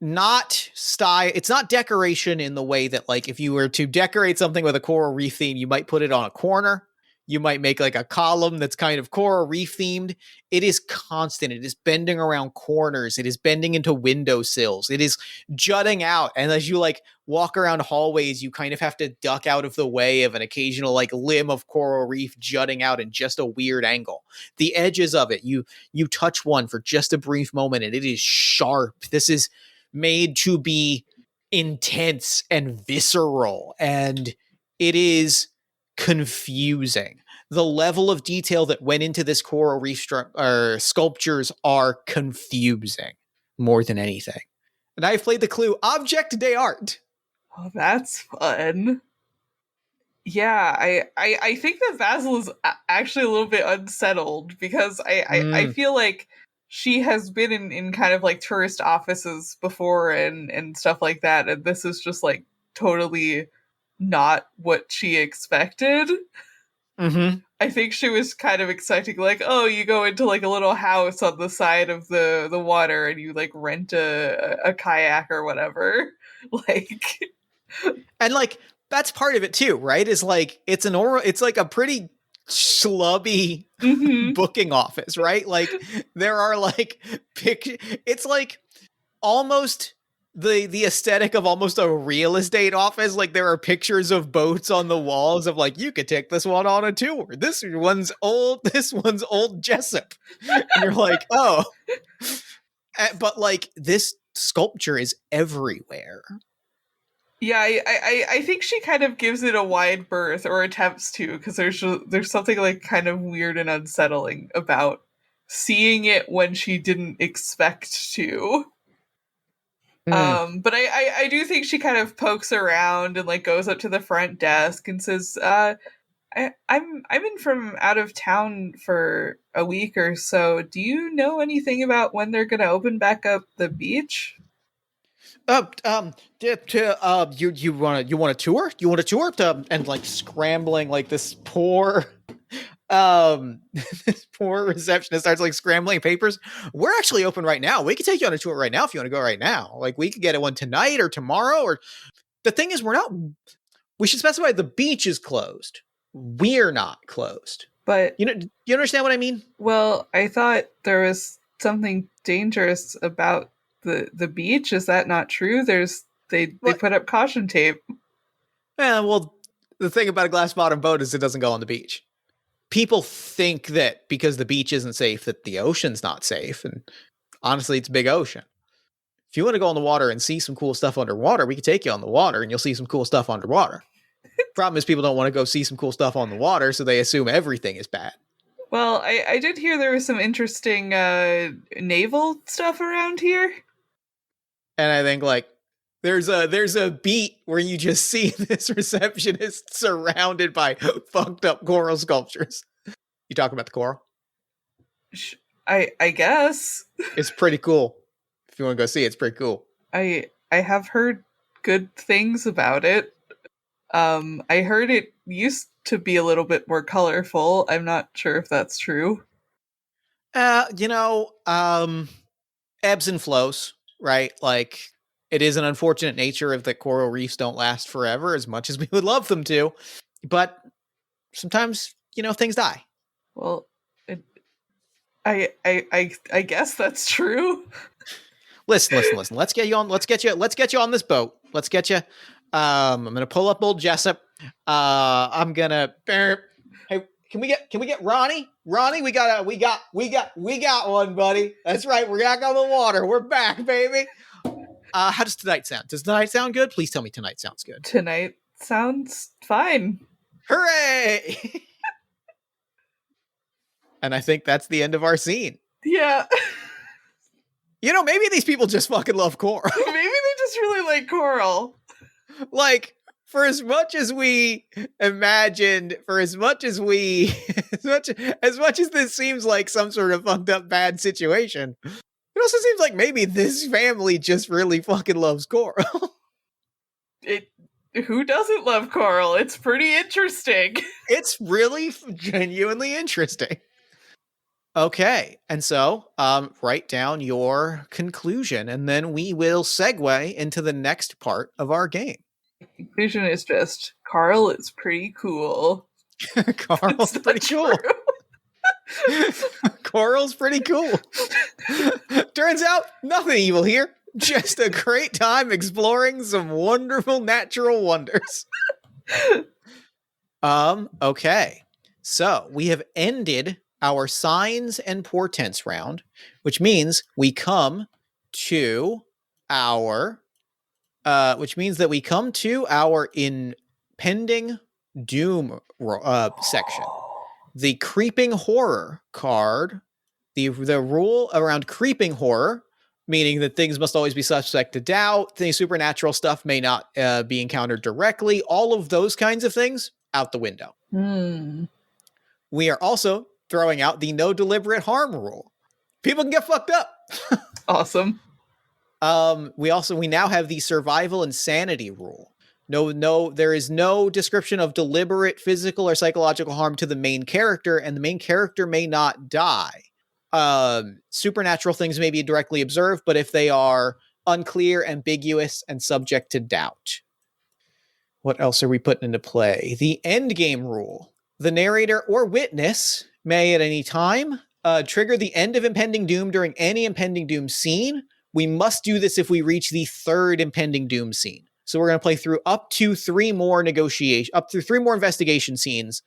not style, it's not decoration in the way that like if you were to decorate something with a coral reef theme, you might put it on a corner. You might make like a column that's kind of coral reef themed. It is constant. It is bending around corners. It is bending into windowsills. It is jutting out. And as you like walk around hallways, you kind of have to duck out of the way of an occasional like limb of coral reef jutting out in just a weird angle. The edges of it, you touch one for just a brief moment and it is sharp. This is made to be intense and visceral, and it is confusing. The level of detail that went into this coral reef sculptures are confusing more than anything. And I've played the clue object de art. Oh, that's fun. Yeah, I think that Basil is actually a little bit unsettled because I feel like she has been in kind of like tourist offices before and stuff like that, and this is just like totally not what she expected. Mm-hmm. I think she was kind of expecting like, oh, you go into like a little house on the side of the water and you like rent a kayak or whatever. Like And like that's part of it too, right? Is like it's like a pretty schlubby mhm. booking office, right? Like there are like it's like almost the aesthetic of almost a real estate office. Like there are pictures of boats on the walls of like you could take this one on a tour. This one's old Jessup. And you're like, oh. But like this sculpture is everywhere. Yeah, I think she kind of gives it a wide berth or attempts to because there's something like kind of weird and unsettling about seeing it when she didn't expect to. But I do think she kind of pokes around and like goes up to the front desk and says, I'm in from out of town for a week or so. Do you know anything about when they're gonna open back up the beach? You want a tour? You want a tour? And like scrambling, like this poor this poor receptionist starts like scrambling papers. We're actually open right now. We can take you on a tour right now if you want to go right now. Like we could get one tonight or tomorrow. Or the thing is, we should specify the beach is closed. We're not closed. But you understand what I mean? Well, I thought there was something dangerous about the beach. Is that not true? They put up caution tape. Yeah, well, the thing about a glass bottom boat is it doesn't go on the beach. People think that because the beach isn't safe, that the ocean's not safe. And honestly, it's a big ocean. If you want to go on the water and see some cool stuff underwater, we can take you on the water and you'll see some cool stuff underwater. Problem is people don't want to go see some cool stuff on the water, so they assume everything is bad. Well, I did hear there was some interesting naval stuff around here. And I think like there's a beat where you just see this receptionist surrounded by fucked up coral sculptures. You talking about the coral? I guess. It's pretty cool. If you want to go see it, it's pretty cool. I have heard good things about it. I heard it used to be a little bit more colorful. I'm not sure if that's true. Ebbs and flows, right? Like, it is an unfortunate nature of that coral reefs don't last forever as much as we would love them to. But sometimes, things die. Well, I guess that's true. Listen. Let's get you on this boat. Let's get you. I'm gonna pull up old Jessup. I'm gonna. Hey, can we get Ronnie? Ronnie, we got one, buddy. That's right. We're back on the water. We're back, baby. How does tonight sound? Does tonight sound good? Please tell me tonight sounds good. Tonight sounds fine. Hooray! And I think that's the end of our scene. Yeah. Maybe these people just fucking love coral. Maybe they just really like coral. Like, for as much as we imagined, as much as this seems like some sort of fucked up bad situation, it also seems like maybe this family just really fucking loves coral. Who doesn't love coral? It's pretty interesting. It's really genuinely interesting. Okay, and so write down your conclusion, and then we will segue into the next part of our game. The conclusion is just, Carl is pretty cool. Carl's pretty cool. Coral's pretty cool. Turns out, nothing evil here. Just a great time exploring some wonderful natural wonders. Okay. So, we have ended our signs and portents round, which means we come to our impending doom section. The creeping horror card, the rule around creeping horror, meaning that things must always be suspect to doubt, the supernatural stuff may not be encountered directly, all of those kinds of things out the window. We are also throwing out the no deliberate harm rule. People can get fucked up. Awesome. We now have the survival and sanity rule. No, there is no description of deliberate physical or psychological harm to the main character, and the main character may not die. Supernatural things may be directly observed, but if they are unclear, ambiguous, and subject to doubt. What else are we putting into play? The end game rule. The narrator or witness may at any time trigger the end of impending doom during any impending doom scene. We must do this if we reach the third impending doom scene. So we're going to play through up to three more investigation scenes,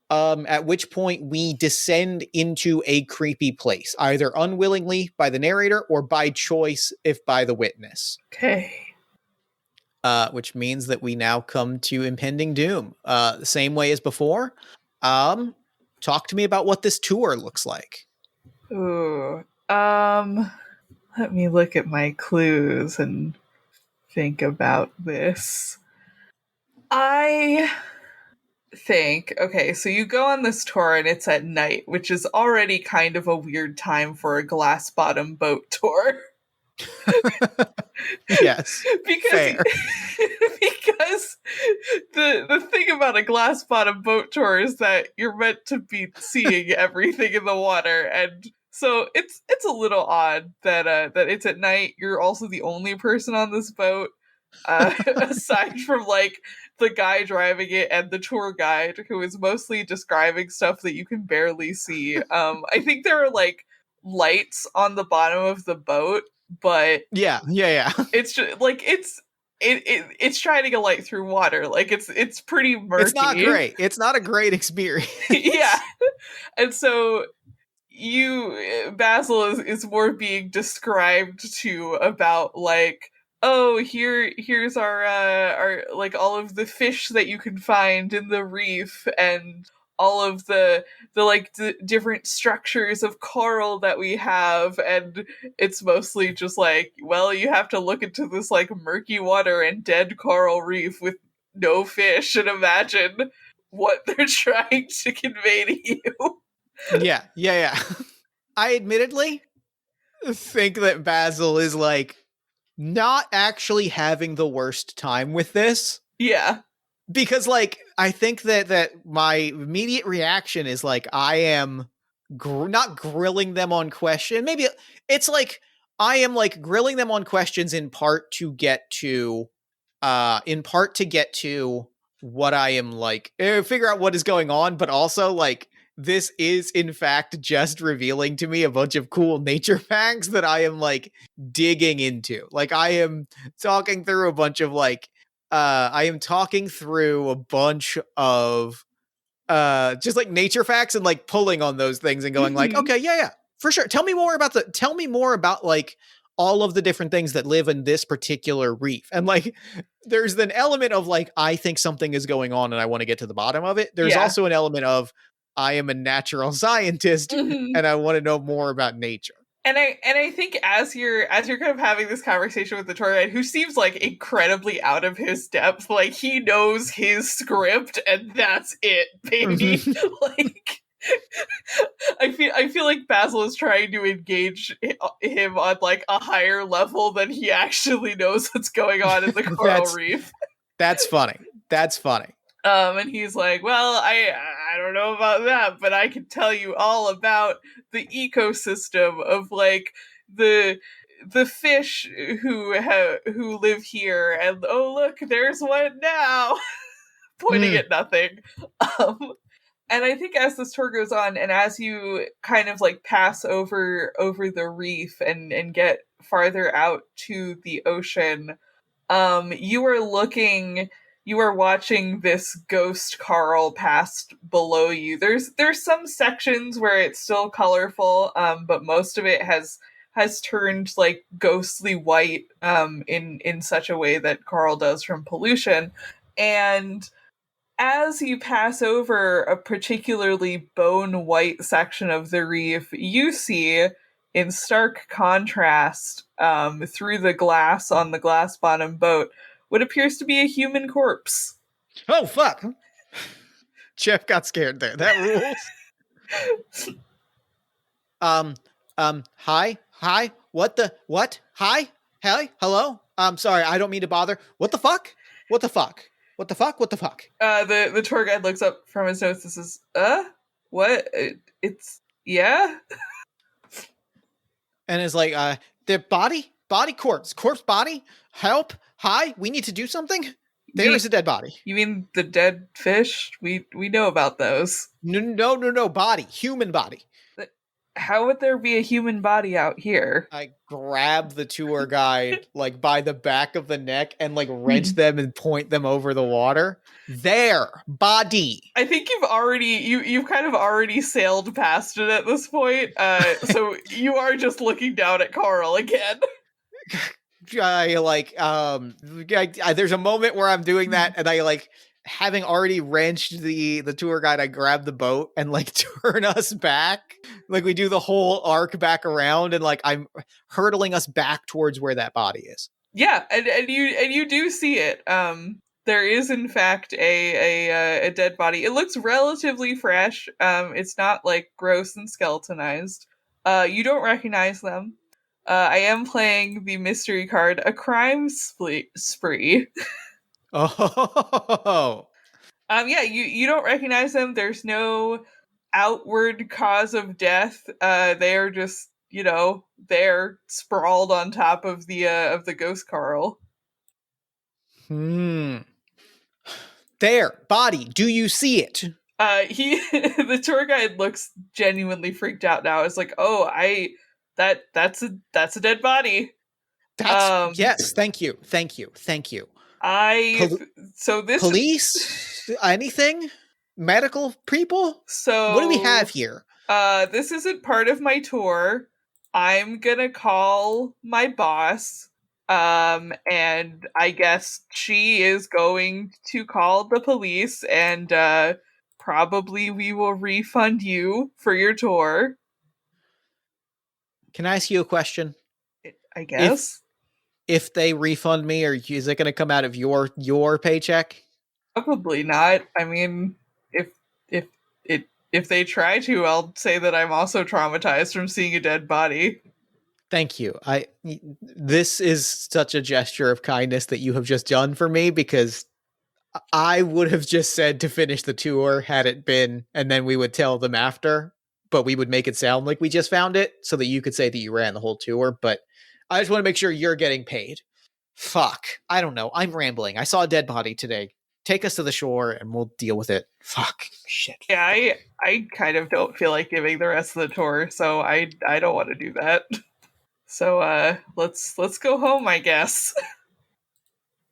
at which point we descend into a creepy place, either unwillingly by the narrator or by choice if by the witness. Okay. Which means that we now come to impending doom. The same way as before. Talk to me about what this tour looks like. Ooh. Let me look at my clues and think about this. I think, okay, so you go on this tour and it's at night, which is already kind of a weird time for a glass bottom boat tour. Yes, because fair. because the thing about a glass bottom boat tour is that you're meant to be seeing everything in the water, and so it's a little odd that that it's at night. You're also the only person on this boat, aside from like the guy driving it and the tour guide who is mostly describing stuff that you can barely see. I think there are like lights on the bottom of the boat, but Yeah. it's just like it's trying to get light through water. Like it's pretty It's not murky. great. It's not a great experience. Yeah. And so you Basil is more being described to about like, oh, here's our like all of the fish that you can find in the reef, and all of the like different structures of coral that we have. And it's mostly just like, well, you have to look into this like murky water and dead coral reef with no fish and imagine what they're trying to convey to you. Yeah. I admittedly think that Basil is like not actually having the worst time with this, Yeah. because like I think that my immediate reaction is like I am not grilling them on question. Maybe it's like I am like grilling them on questions in part to get to what I am like figure out what is going on, but also like this is in fact just revealing to me a bunch of cool nature facts that I am like digging into. Like I am talking through a bunch of like I am talking through a bunch of just like nature facts and like pulling on those things and going like, Mhm. okay, yeah, for sure. Tell me more about like all of the different things that live in this particular reef. And like there's an element of like I think something is going on and I want to get to the bottom of it. There's Yeah. also an element of I am a natural scientist Mhm. and I want to know more about nature. And I think as you're kind of having this conversation with the tour guide, who seems like incredibly out of his depth, like he knows his script and that's it, baby. Mhm. Like I feel like Basil is trying to engage him on like a higher level than he actually knows what's going on in the coral that's reef. that's funny. That's funny. And he's like, "Well, I don't know about that, but I can tell you all about the ecosystem of like the the fish who live here, and oh look, there's one now," pointing Mm. at nothing. Um, and I think as this tour goes on, and as you kind of like pass over the reef and get farther out to the ocean, you are watching this ghost Carl past below you. There's some sections where it's still colorful, but most of it has turned like ghostly white, in such a way that Carl does from pollution. And as you pass over a particularly bone white section of the reef, you see, in stark contrast, through the glass on the glass bottom boat, what appears to be a human corpse. Oh fuck. Jeff got scared there. That rules. Um, hi, what? Hi, hello? Sorry, I don't mean to bother. What the fuck? What the fuck? What the fuck? What the fuck? The tour guide looks up from his notes. This is what? It's yeah. And is like, the body, corpse body, help, hi, we need to do something? There is a dead body. You mean the dead fish? We know about those. No, body, human body. How would there be a human body out here? I grab the tour guide like by the back of the neck and like wrench them and point them over the water. There, body. I think you've kind of already sailed past it at this point. So you are just looking down at Carl again. I like there's a moment where I'm doing that and I like having already wrenched the tour guide, I grab the boat and like turn us back. Like we do the whole arc back around and like I'm hurtling us back towards where that body is. Yeah, and you do see it. There is in fact a dead body. It looks relatively fresh. It's not like gross and skeletonized. You don't recognize them. I am playing the mystery card, a crime spree. Oh. Yeah, you don't recognize them. There's no outward cause of death. They are just, they're sprawled on top of the ghost Carl. There, body. Do you see it? The tour guide looks genuinely freaked out now. It's like, oh, that's a dead body. Yes. Thank you. So this police, anything, medical people. So what do we have here? This isn't part of my tour. I'm gonna call my boss. And I guess she is going to call the police, and probably we will refund you for your tour. Can I ask you a question? I guess. If they refund me, or is it going to come out of your paycheck? Probably not. I mean, if they try to, I'll say that I'm also traumatized from seeing a dead body. Thank you. This is such a gesture of kindness that you have just done for me, because I would have just said to finish the tour had it been, and then we would tell them after, but we would make it sound like we just found it so that you could say that you ran the whole tour. But I just want to make sure you're getting paid. Fuck. I don't know. I'm rambling. I saw a dead body today. Take us to the shore and we'll deal with it. Fuck. Shit. Yeah, I kind of don't feel like giving the rest of the tour, so I don't want to do that. So let's go home, I guess.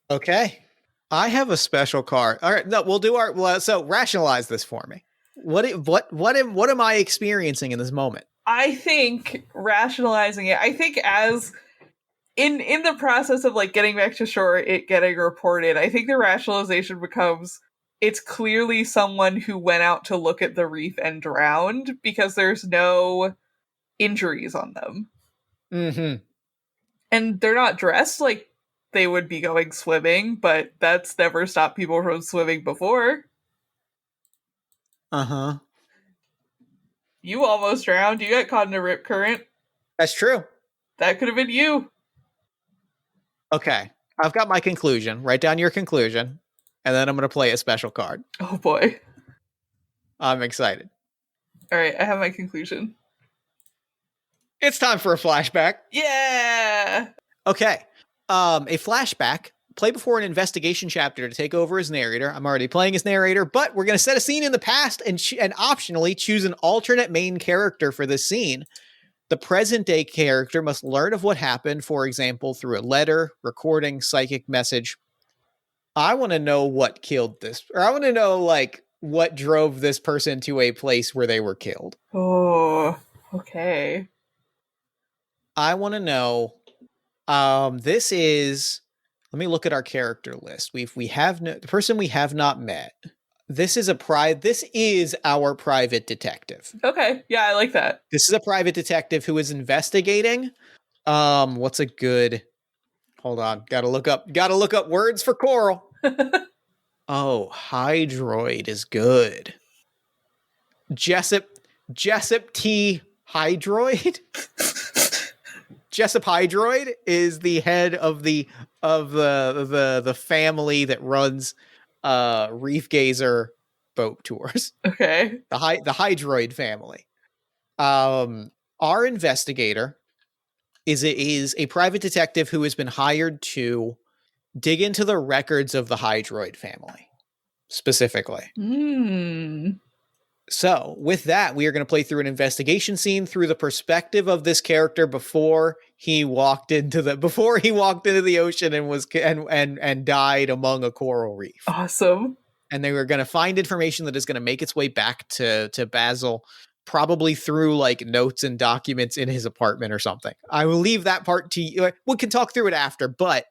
Okay. I have a special card. All right, no, we'll do so rationalize this for me. What am I experiencing in this moment? I think rationalizing it, I think as in the process of like getting back to shore, it getting reported, I think the rationalization becomes it's clearly someone who went out to look at the reef and drowned because there's no injuries on them. Mm-hmm. And they're not dressed like they would be going swimming, but that's never stopped people from swimming before. Uh-huh. You almost drowned. You got caught in a rip current. That's true. That could have been you. Okay. I've got my conclusion. Write down your conclusion, and then I'm going to play a special card. Oh boy. I'm excited. All right, I have my conclusion. It's time for a flashback. Yeah! Okay. A flashback. Play before an investigation chapter to take over as narrator. I'm already playing as narrator, but we're going to set a scene in the past and optionally choose an alternate main character for this scene. The present day character must learn of what happened, for example, through a letter, recording, psychic message. I want to know what killed this, or I want to know, like, what drove this person to a place where they were killed. Oh, okay. I want to know, this is, let me look at our character list. The person we have not met. This is our private detective. Okay, yeah, I like that. This is a private detective who is investigating. What's a good, hold on, gotta look up words for coral. Oh, hydroid is good. Jessup T. Hydroid? Jessup Hydroid is the head of the family that runs Reef Gazer boat tours. Okay. The Hydroid family. Our investigator is a private detective who has been hired to dig into the records of the Hydroid family, specifically. So, with that, we are going to play through an investigation scene through the perspective of this character before he walked into the ocean and was and died among a coral reef. Awesome. And they were going to find information that is going to make its way back to Basil, probably through like notes and documents in his apartment or something. I will leave that part to you. We can talk through it after, but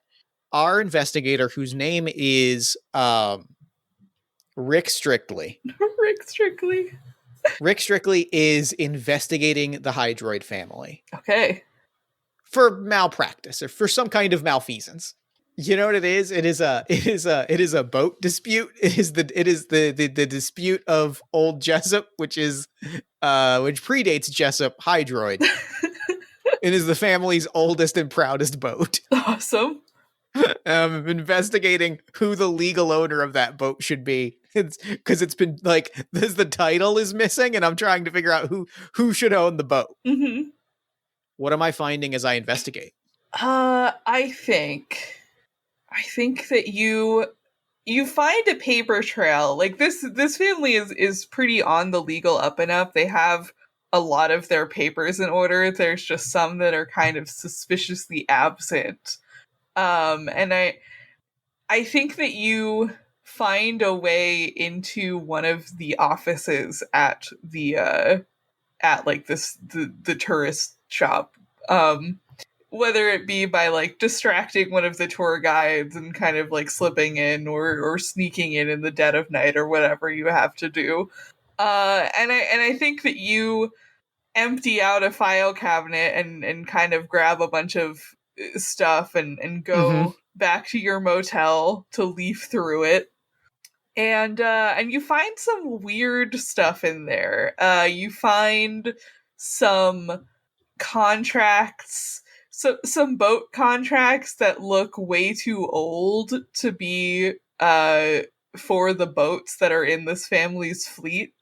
our investigator, whose name is Rick Strictly. Rick Strictly. Rick Strictly is investigating the Hydroid family Okay. for malpractice or for some kind of malfeasance. You know what it is? It is a boat dispute. It is the dispute of old Jessup, which predates Jessup Hydroid. It is the family's oldest and proudest boat. Awesome. Investigating who the legal owner of that boat should be. It's because it's been like the title is missing, and I'm trying to figure out who should own the boat. Mm-hmm. What am I finding as I investigate? I think that you find a paper trail. Like this family is pretty on the legal up and up. They have a lot of their papers in order. There's just some that are kind of suspiciously absent. And I think that you find a way into one of the offices at the like the tourist shop. Whether it be by like distracting one of the tour guides and kind of like slipping in or sneaking in the dead of night or whatever you have to do. And I think that you empty out a file cabinet and kind of grab a bunch of stuff and go back to your motel to leaf through it. And you find some weird stuff in there. You find some contracts, some boat contracts that look way too old to be for the boats that are in this family's fleet.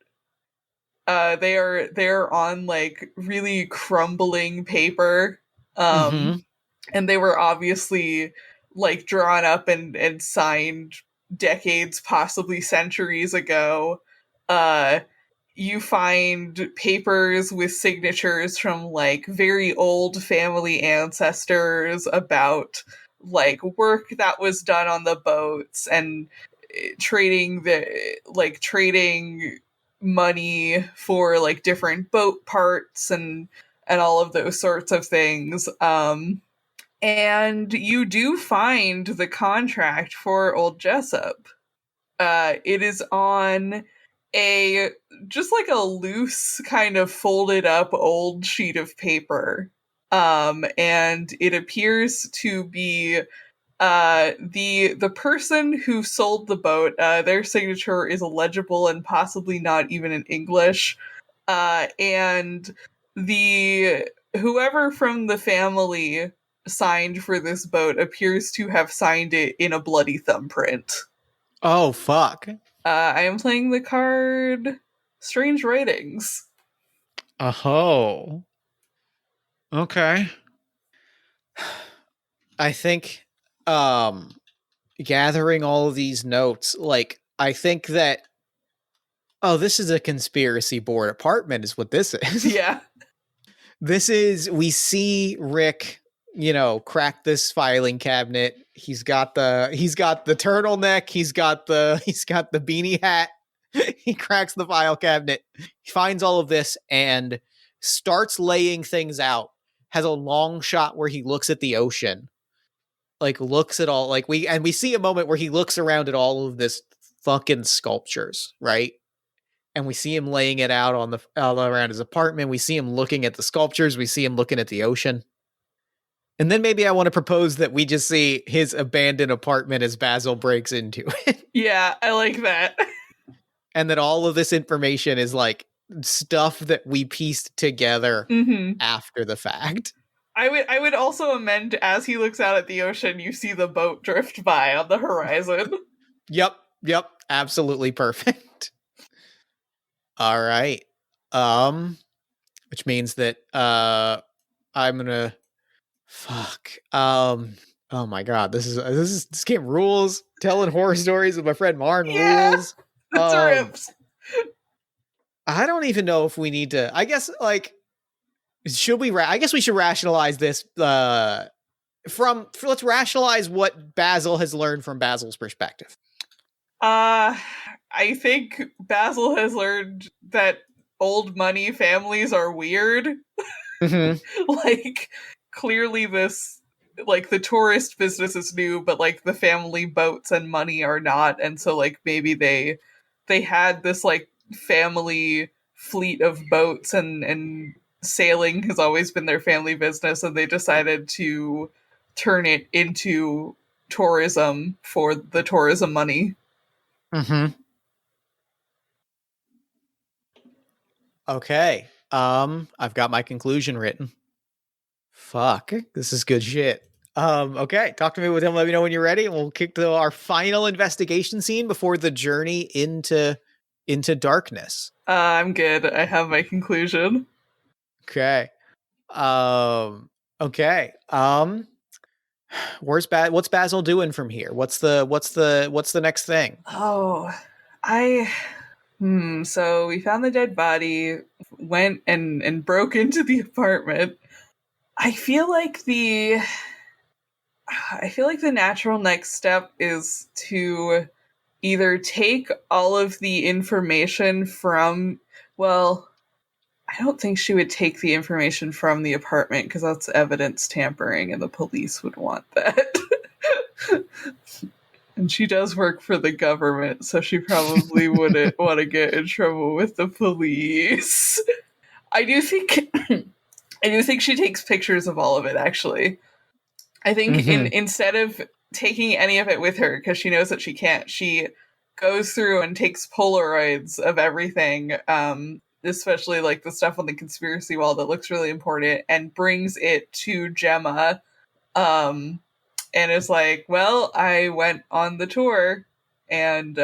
They're on like really crumbling paper. And they were obviously like drawn up and signed decades, possibly centuries ago. You find papers with signatures from like very old family ancestors about like work that was done on the boats and trading money for like different boat parts and all of those sorts of things. And you do find the contract for old Jessup. It is on just like a loose kind of folded up old sheet of paper. And it appears to be the person who sold the boat. Their signature is illegible and possibly not even in English. And the whoever from the family signed for this boat appears to have signed it in a bloody thumbprint. Oh, fuck. I am playing the card Strange Writings. Oh. Okay. I think gathering all of these notes, like, I think that this is a conspiracy board apartment is what this is. Yeah. We see Rick, crack this filing cabinet. He's got the turtleneck, he's got the beanie hat. He cracks the file cabinet. He finds all of this and starts laying things out. Has a long shot where he looks at the ocean. Like looks at all we see a moment where he looks around at all of this fucking sculptures, right? And we see him laying it out all around his apartment. We see him looking at the sculptures. We see him looking at the ocean. And then maybe I want to propose that we just see his abandoned apartment as Basil breaks into it. Yeah, I like that. And that all of this information is like stuff that we pieced together after the fact. I would also amend, as he looks out at the ocean, you see the boat drift by on the horizon. Yep, absolutely perfect. All right. Which means that I'm gonna oh my god, this game rules. Telling horror stories with my friend Marn rules. That's rips. I don't even know if we need to. I guess like should we? I guess we should rationalize this. Let's rationalize what Basil has learned from Basil's perspective. I think Basil has learned that old money families are weird. Like clearly this, like the tourist business is new, but like the family boats and money are not, and so like maybe they they had this like family fleet of boats, and sailing has always been their family business, and they decided to turn it into tourism for the tourism money. Mm-hmm. Okay. I've got my conclusion written. Fuck, this is good shit. Okay, talk to me with him. Let me know when you're ready, and we'll kick to our final investigation scene before the journey into darkness. I'm good. I have my conclusion. Okay. Okay. What's Basil doing from here? What's the next thing? Oh, I so we found the dead body, went and broke into the apartment. I feel like the natural next step is to either take all of the information from, well, I don't think she would take the information from the apartment because that's evidence tampering and the police would want that. And she does work for the government, so she probably wouldn't want to get in trouble with the police. I do think she takes pictures of all of it, actually. I think instead of taking any of it with her, because she knows that she can't, she goes through and takes Polaroids of everything, especially like the stuff on the conspiracy wall that looks really important, and brings it to Gemma, and is like, well, I went on the tour, and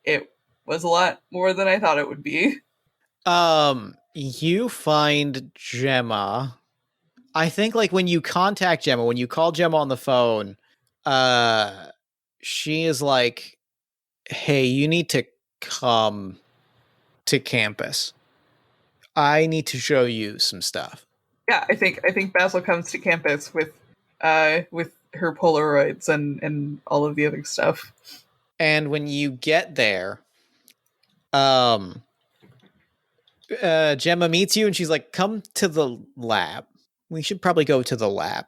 it was a lot more than I thought it would be. You find Gemma. I think like when you contact Gemma, when you call Gemma on the phone, she is like, hey, you need to come to campus. I need to show you some stuff. Yeah, I think Basil comes to campus with her Polaroids and all of the other stuff. And when you get there, Gemma meets you and she's like, come to the lab. We should probably go to the lab.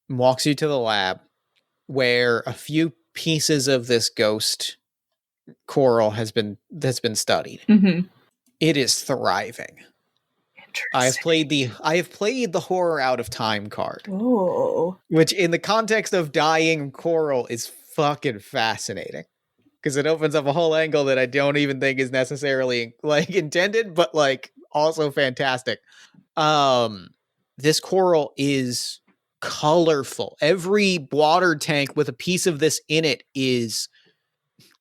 And walks you to the lab where a few pieces of this ghost coral has been studied. Mm-hmm. It is thriving. I have played the horror out of time card. Oh. Which in the context of dying coral is fucking fascinating. Because it opens up a whole angle that I don't even think is necessarily like intended, but like also fantastic. This coral is colorful. Every water tank with a piece of this in it is,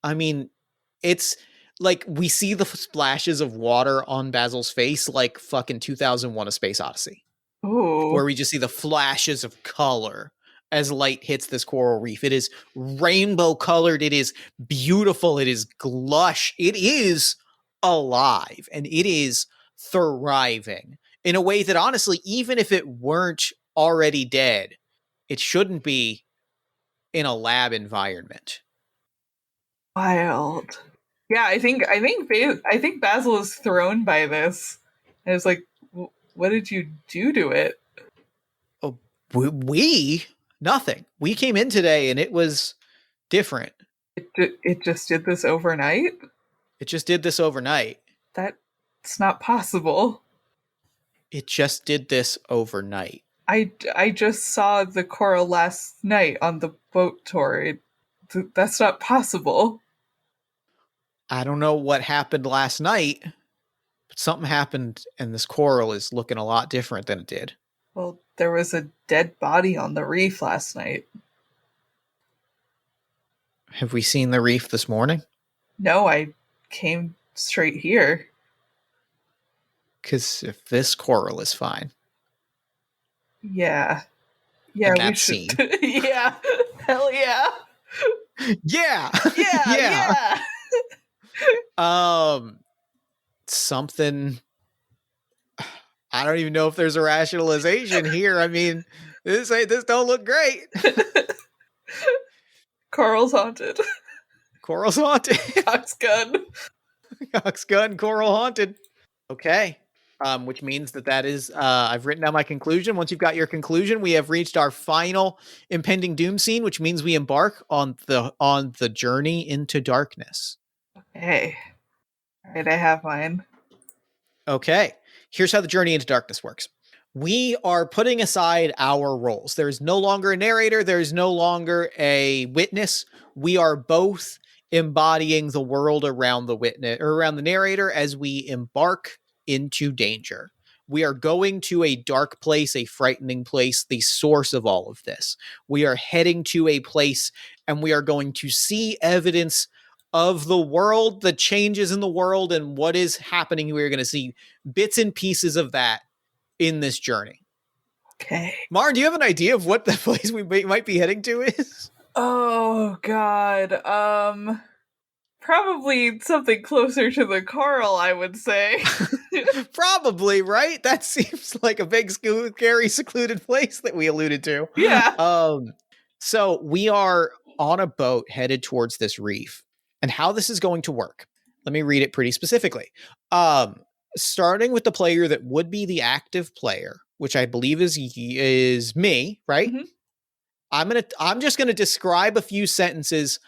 I mean, it's like we see the splashes of water on Basil's face like fucking 2001: A Space Odyssey. Ooh. Where we just see the flashes of color as light hits this coral reef. It is rainbow colored. It is beautiful. It is lush. It is alive and it is thriving in a way that honestly, even if it weren't already dead, it shouldn't be in a lab environment. Wild. Yeah, I think Basil is thrown by this. And it's like, what did you do to it? Oh, we nothing. We came in today and it was different. It just did this overnight? It just did this overnight. That's not possible. It just did this overnight. I just saw the coral last night on the boat tour. That's not possible. I don't know what happened last night, but something happened and this coral is looking a lot different than it did. Well, there was a dead body on the reef last night. Have we seen the reef this morning? No, I came straight here. Because if this coral is fine. Yeah. Yeah, we should. Yeah. Hell yeah. Yeah. Yeah. Something. I don't even know if there's a rationalization here. I mean, this don't look great. Coral's haunted. Coral's haunted. Cox gun. Cox gun. Coral haunted. Okay. Which means that is, I've written down my conclusion. Once you've got your conclusion, we have reached our final impending doom scene, which means we embark on the journey into darkness. Okay. All right, I have mine. Okay, here's how the Journey into Darkness works. We are putting aside our roles. There's no longer a narrator, there's no longer a witness. We are both embodying the world around the witness or around the narrator as we embark into danger. We are going to a dark place, a frightening place, the source of all of this. We are heading to a place and we are going to see evidence of the world, the changes in the world, and what is happening. We're going to see bits and pieces of that in this journey. Okay. Marn, do you have an idea of what the place we might be heading to is? Oh God. Probably something closer to the Carl, I would say. Probably, right? That seems like a big, scary, secluded place that we alluded to. Yeah. So we are on a boat headed towards this reef. And how this is going to work, let me read it pretty specifically. Starting with the player that would be the active player, which I believe is me, right? Mhm. I'm just gonna describe a few sentences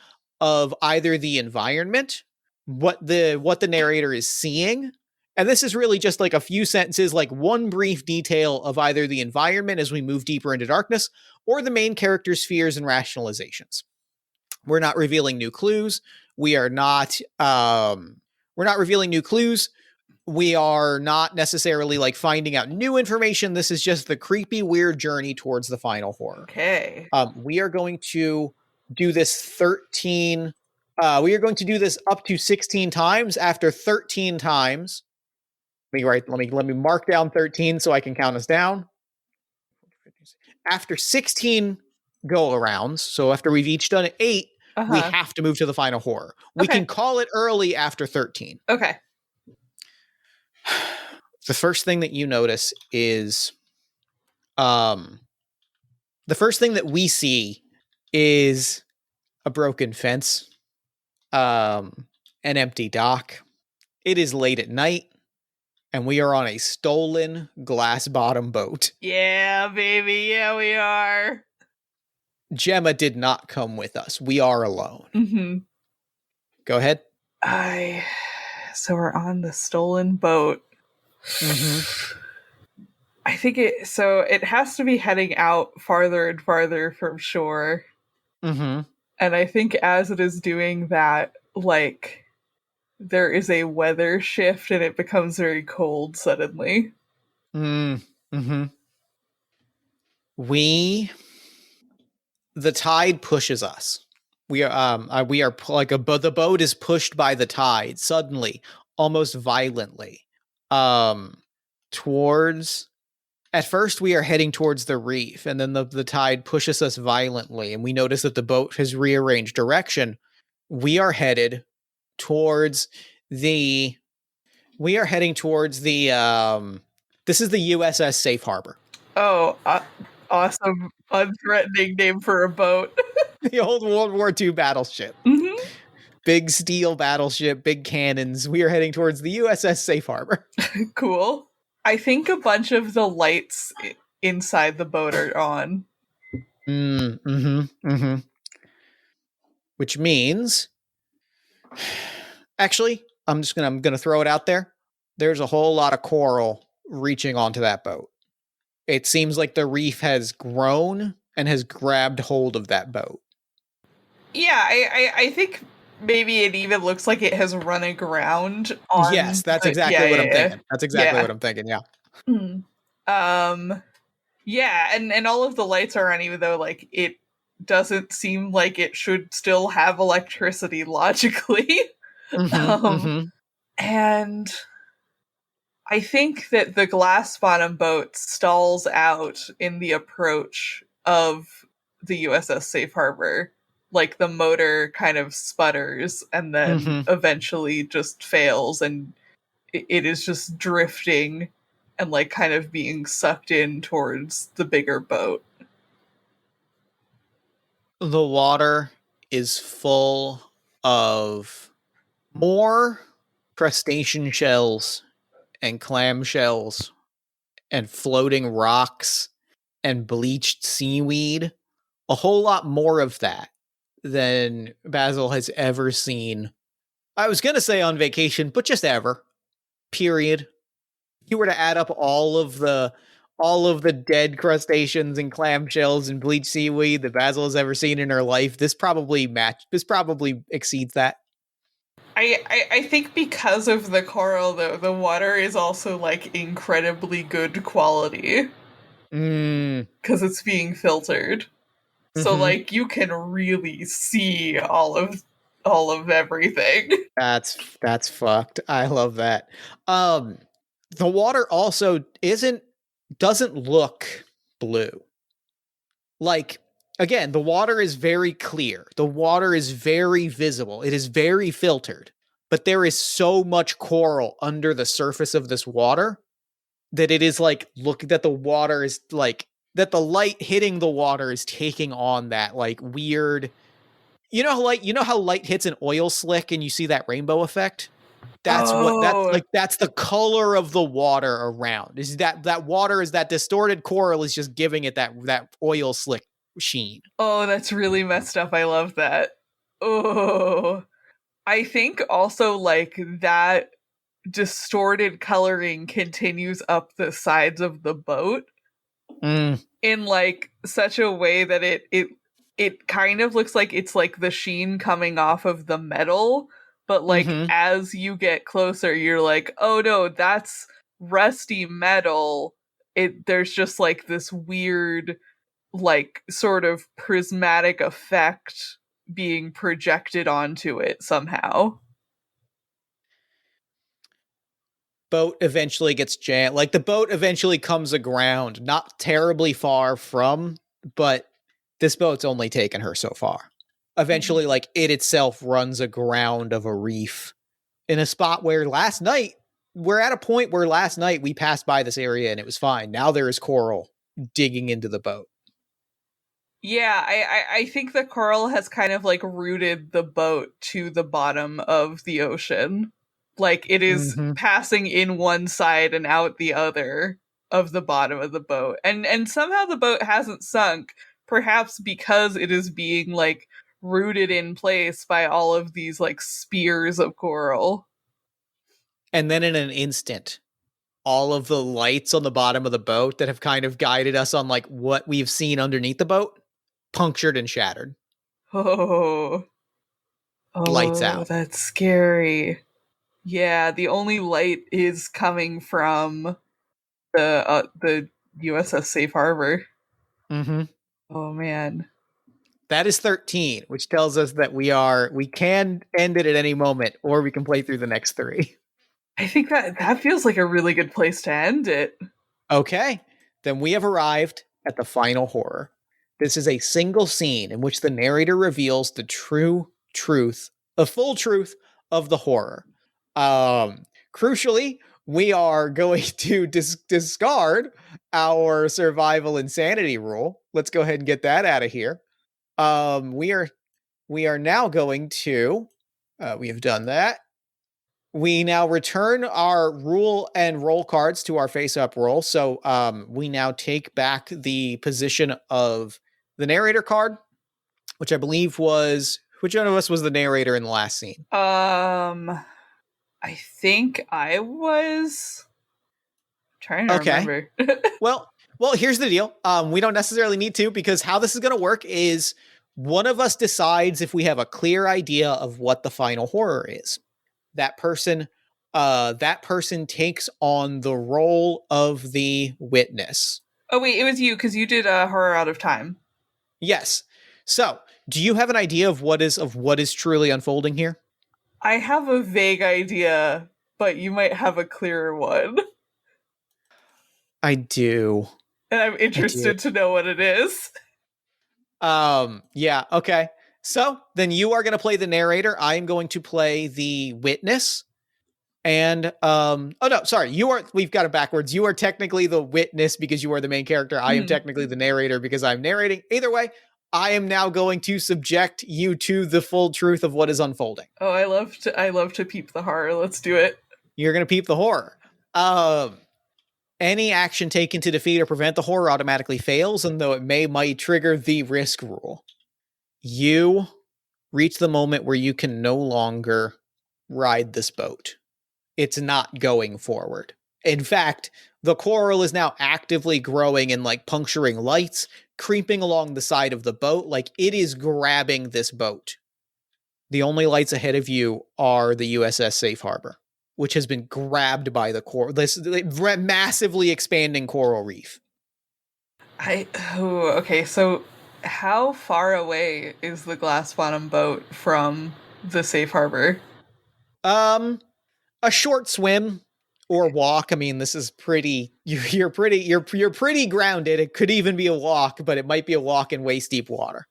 of either the environment, what the narrator is seeing, and this is really just like a few sentences, like one brief detail of either the environment as we move deeper into darkness, or the main character's fears and rationalizations. We're not revealing new clues. We are not we're not revealing new clues. We are not necessarily like finding out new information. This is just the creepy, weird journey towards the final horror. Okay. We are going to do this 13. We are going to do this up to 16 times. After 13 times, let me mark down 13 so I can count us down. After 16 go arounds, so after we've each done 8, we have to move to the final horror. We can call it early after 13. Okay. The first thing that you notice is the first thing that we see is a broken fence, an empty dock. It is late at night, and we are on a stolen glass bottom boat. Yeah, baby. Yeah, we are. Gemma did not come with us. We are alone. Mm-hmm. Go ahead. So we're on the stolen boat. Mm-hmm. I think it has to be heading out farther and farther from shore. Mm-hmm. And I think as it is doing that, like, there is a weather shift and it becomes very cold suddenly. Mm-hmm. The tide pushes us. We are like the boat is pushed by the tide suddenly, almost violently, towards. At first, we are heading towards the reef, and then the tide pushes us violently, and we notice that the boat has rearranged direction. We are headed towards the. We are heading towards the. This is the USS Safe Harbor. Oh, awesome, unthreatening name for a boat. The old World War II battleship. Mm-hmm. Big steel battleship, big cannons. We are heading towards the USS Safe Harbor. Cool. I think a bunch of the lights inside the boat are on. Mm-hmm. Which means, actually, I'm gonna throw it out there. There's a whole lot of coral reaching onto that boat. It seems like the reef has grown and has grabbed hold of that boat. Yeah, I think maybe it even looks like it has run aground on. Yes, that's exactly what I'm thinking. That's exactly what I'm thinking. Yeah. Yeah, and all of the lights are on, even though like it doesn't seem like it should still have electricity logically. And I think that the glass bottom boat stalls out in the approach of the USS Safe Harbor. Like the motor kind of sputters and then eventually just fails, and it is just drifting and like kind of being sucked in towards the bigger boat. The water is full of more crustacean shells and clam shells and floating rocks and bleached seaweed. A whole lot more of that than Basil has ever seen I was going to say on vacation, but just ever. Period. You were to add up all of the dead crustaceans and clamshells and bleached seaweed that Basil has ever seen in her life, this probably exceeds that. I think because of the coral, though, the water is also like incredibly good quality because it's being filtered. So like you can really see all of everything. That's fucked. I love that. The water also doesn't look blue. Like, again, the water is very clear. The water is very visible. It is very filtered. But there is so much coral under the surface of this water that it is like, look, that the water is like, that the light hitting the water is taking on that like weird, how light hits an oil slick and you see that rainbow effect? That's the color of the water around. Is that water is that distorted coral is just giving it that oil slick sheen. Oh, that's really messed up. I love that. Oh. I think also like that distorted coloring continues up the sides of the boat in like such a way that it kind of looks like it's like the sheen coming off of the metal, but like as you get closer you're like, oh no, that's rusty metal. There's just like this weird like sort of prismatic effect being projected onto it somehow. Boat eventually gets jammed. Like the boat eventually comes aground, not terribly far from, but this boat's only taken her so far. Eventually, like it itself runs aground of a reef in a spot where we're at a point where last night we passed by this area and it was fine. Now there is coral digging into the boat. Yeah, I think the coral has kind of like rooted the boat to the bottom of the ocean. Like it is passing in one side and out the other of the bottom of the boat. And somehow the boat hasn't sunk, perhaps because it is being like rooted in place by all of these like spears of coral. And then in an instant, all of the lights on the bottom of the boat that have kind of guided us on like what we've seen underneath the boat punctured and shattered. Oh. Lights out. That's scary. Yeah, the only light is coming from the USS Safe Harbor. Oh man. That is 13, which tells us that we can end it at any moment, or we can play through the next 3. I think that feels like a really good place to end it. Okay, then we have arrived at the final horror. This is a single scene in which the narrator reveals the full truth of the horror. Crucially, we are going to discard our survival insanity rule. Let's go ahead and get that out of here. We are now going to, we have done that. We now return our rule and roll cards to our face-up roll. So we now take back the position of the narrator card, which I believe was, which one of us was the narrator in the last scene? I think I was trying to remember. Well, here's the deal. We don't necessarily need to, because how this is going to work is one of us decides if we have a clear idea of what the final horror is. That person takes on the role of the witness. Oh wait, it was you, because you did Horror Out of Time. Yes. So, do you have an idea of what is truly unfolding here? I have a vague idea, but you might have a clearer one. I do. And I'm interested to know what it is. Yeah, okay. So, then you are going to play the narrator. I am going to play the witness. And, oh no, sorry, we've got it backwards. You are technically the witness because you are the main character. I am technically the narrator because I'm narrating. Either way, I am now going to subject you to the full truth of what is unfolding. Oh, I love to peep the horror. Let's do it. You're going to peep the horror. Any action taken to defeat or prevent the horror automatically fails, and though it might trigger the risk rule. You reach the moment where you can no longer ride this boat. It's not going forward. In fact, the coral is now actively growing and like puncturing lights, creeping along the side of the boat, like it is grabbing this boat. The only lights ahead of you are the USS Safe Harbor, which has been grabbed by the coral, this massively expanding coral reef. Okay, so how far away is the glass bottom boat from the safe harbor? A short swim or walk. I mean, this is pretty. You're pretty grounded. It could even be a walk, but it might be a walk in waist deep water.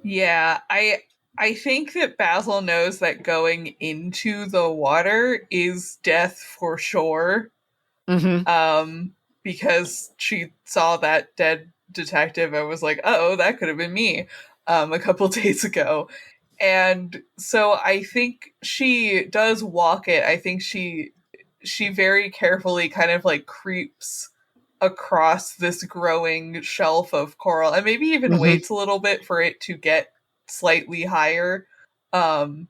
Yeah, I think that Basil knows that going into the water is death for sure. Mm-hmm. Because she saw that dead detective and was like, "Oh, that could have been me," a couple days ago. And so I think she does walk it. I think she very carefully kind of like creeps across this growing shelf of coral and maybe even waits a little bit for it to get slightly higher, and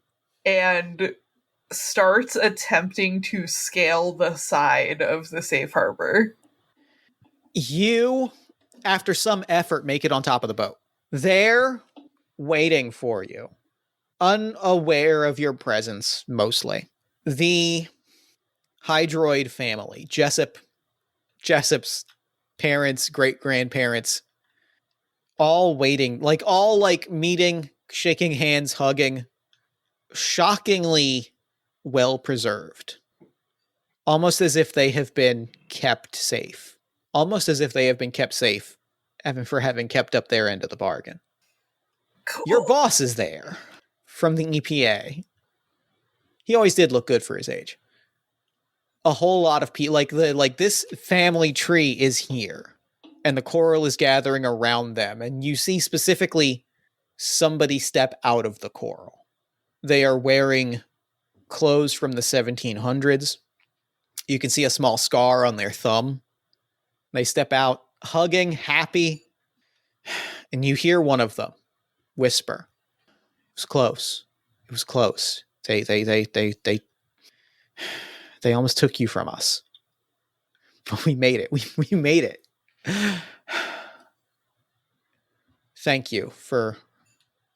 starts attempting to scale the side of the safe harbor. You, after some effort, make it on top of the boat. They're waiting for you, unaware of your presence, mostly. The Hydroid family, Jessup's parents, great-grandparents, all waiting, all meeting, shaking hands, hugging, shockingly well-preserved. Almost as if they have been kept safe. Almost as if they have been kept safe for having kept up their end of the bargain. Cool. Your boss is there from the EPA. He always did look good for his age. A whole lot of people, this family tree is here, and the coral is gathering around them, and you see specifically somebody step out of the coral. They are wearing clothes from the 1700s. You can see a small scar on their thumb. They step out, hugging, happy, and you hear one of them whisper, "It was close. It was close. They almost took you from us. But we made it. We made it. Thank you for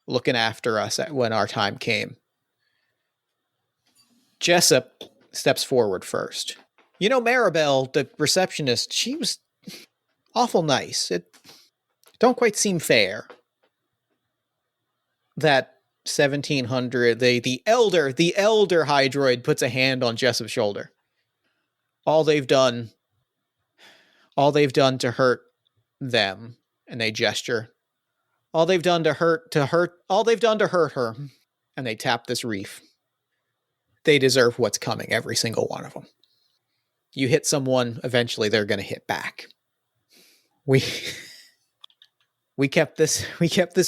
looking after us when our time came." Jessup steps forward first. You know, Maribel, the receptionist, she was awful nice. It don't quite seem fair that 1700, the elder Hydroid puts a hand on Jessup's shoulder. All they've done to hurt them, and they gesture. All they've done to hurt her, and they tap this reef. They deserve what's coming, every single one of them. You hit someone, eventually they're going to hit back. We kept this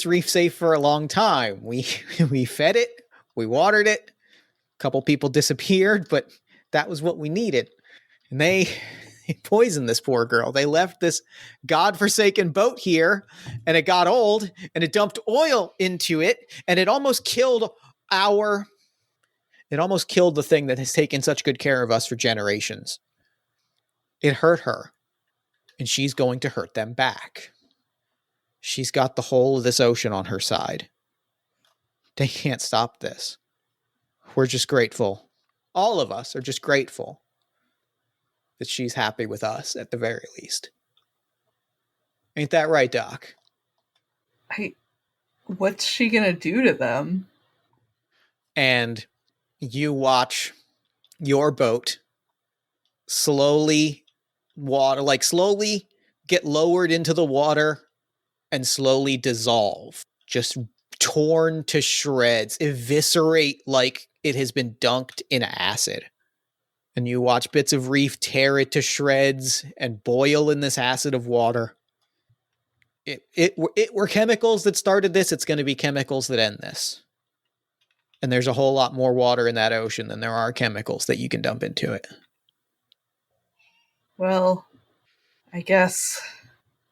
reef safe for a long time. We fed it, we watered it. A couple people disappeared, but that was what we needed. And they poisoned this poor girl. They left this godforsaken boat here, and it got old, and it dumped oil into it, and it almost killed the thing that has taken such good care of us for generations. It hurt her, and she's going to hurt them back. She's got the whole of this ocean on her side. They can't stop this. We're just grateful. All of us are just grateful that she's happy with us, at the very least. Ain't that right, Doc? What's she gonna do to them? And you watch your boat slowly get lowered into the water and slowly dissolve, just torn to shreds, eviscerate like it has been dunked in acid. And you watch bits of reef tear it to shreds and boil in this acid of water. It were chemicals that started this, it's going to be chemicals that end this. And there's a whole lot more water in that ocean than there are chemicals that you can dump into it. Well, I guess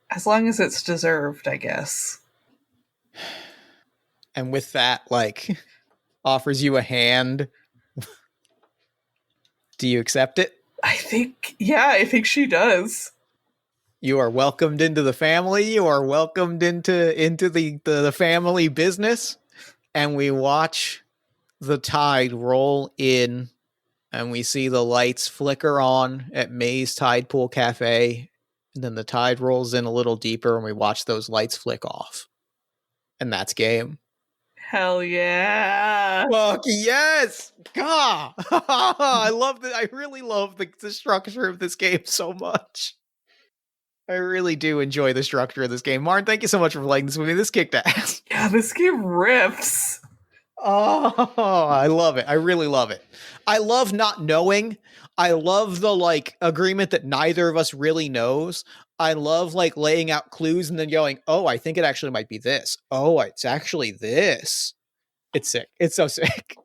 as long as it's deserved, I guess. And with that, offers you a hand, Do you accept it? I think she does. You are welcomed into the family. You are welcomed into the family business. And we watch the tide roll in, and we see the lights flicker on at May's Tide Pool Cafe. And then the tide rolls in a little deeper, and we watch those lights flick off. And that's game. Hell yeah. Fuck yes! God! I love that. I really love the structure of this game so much. I really do enjoy the structure of this game. Marn, thank you so much for playing this with me. This kicked ass. Yeah, this game rips. Oh, I love it. I really love it. I love not knowing. I love the agreement that neither of us really knows. I love laying out clues and then going, oh, I think it actually might be this. Oh, it's actually this. It's sick. It's so sick.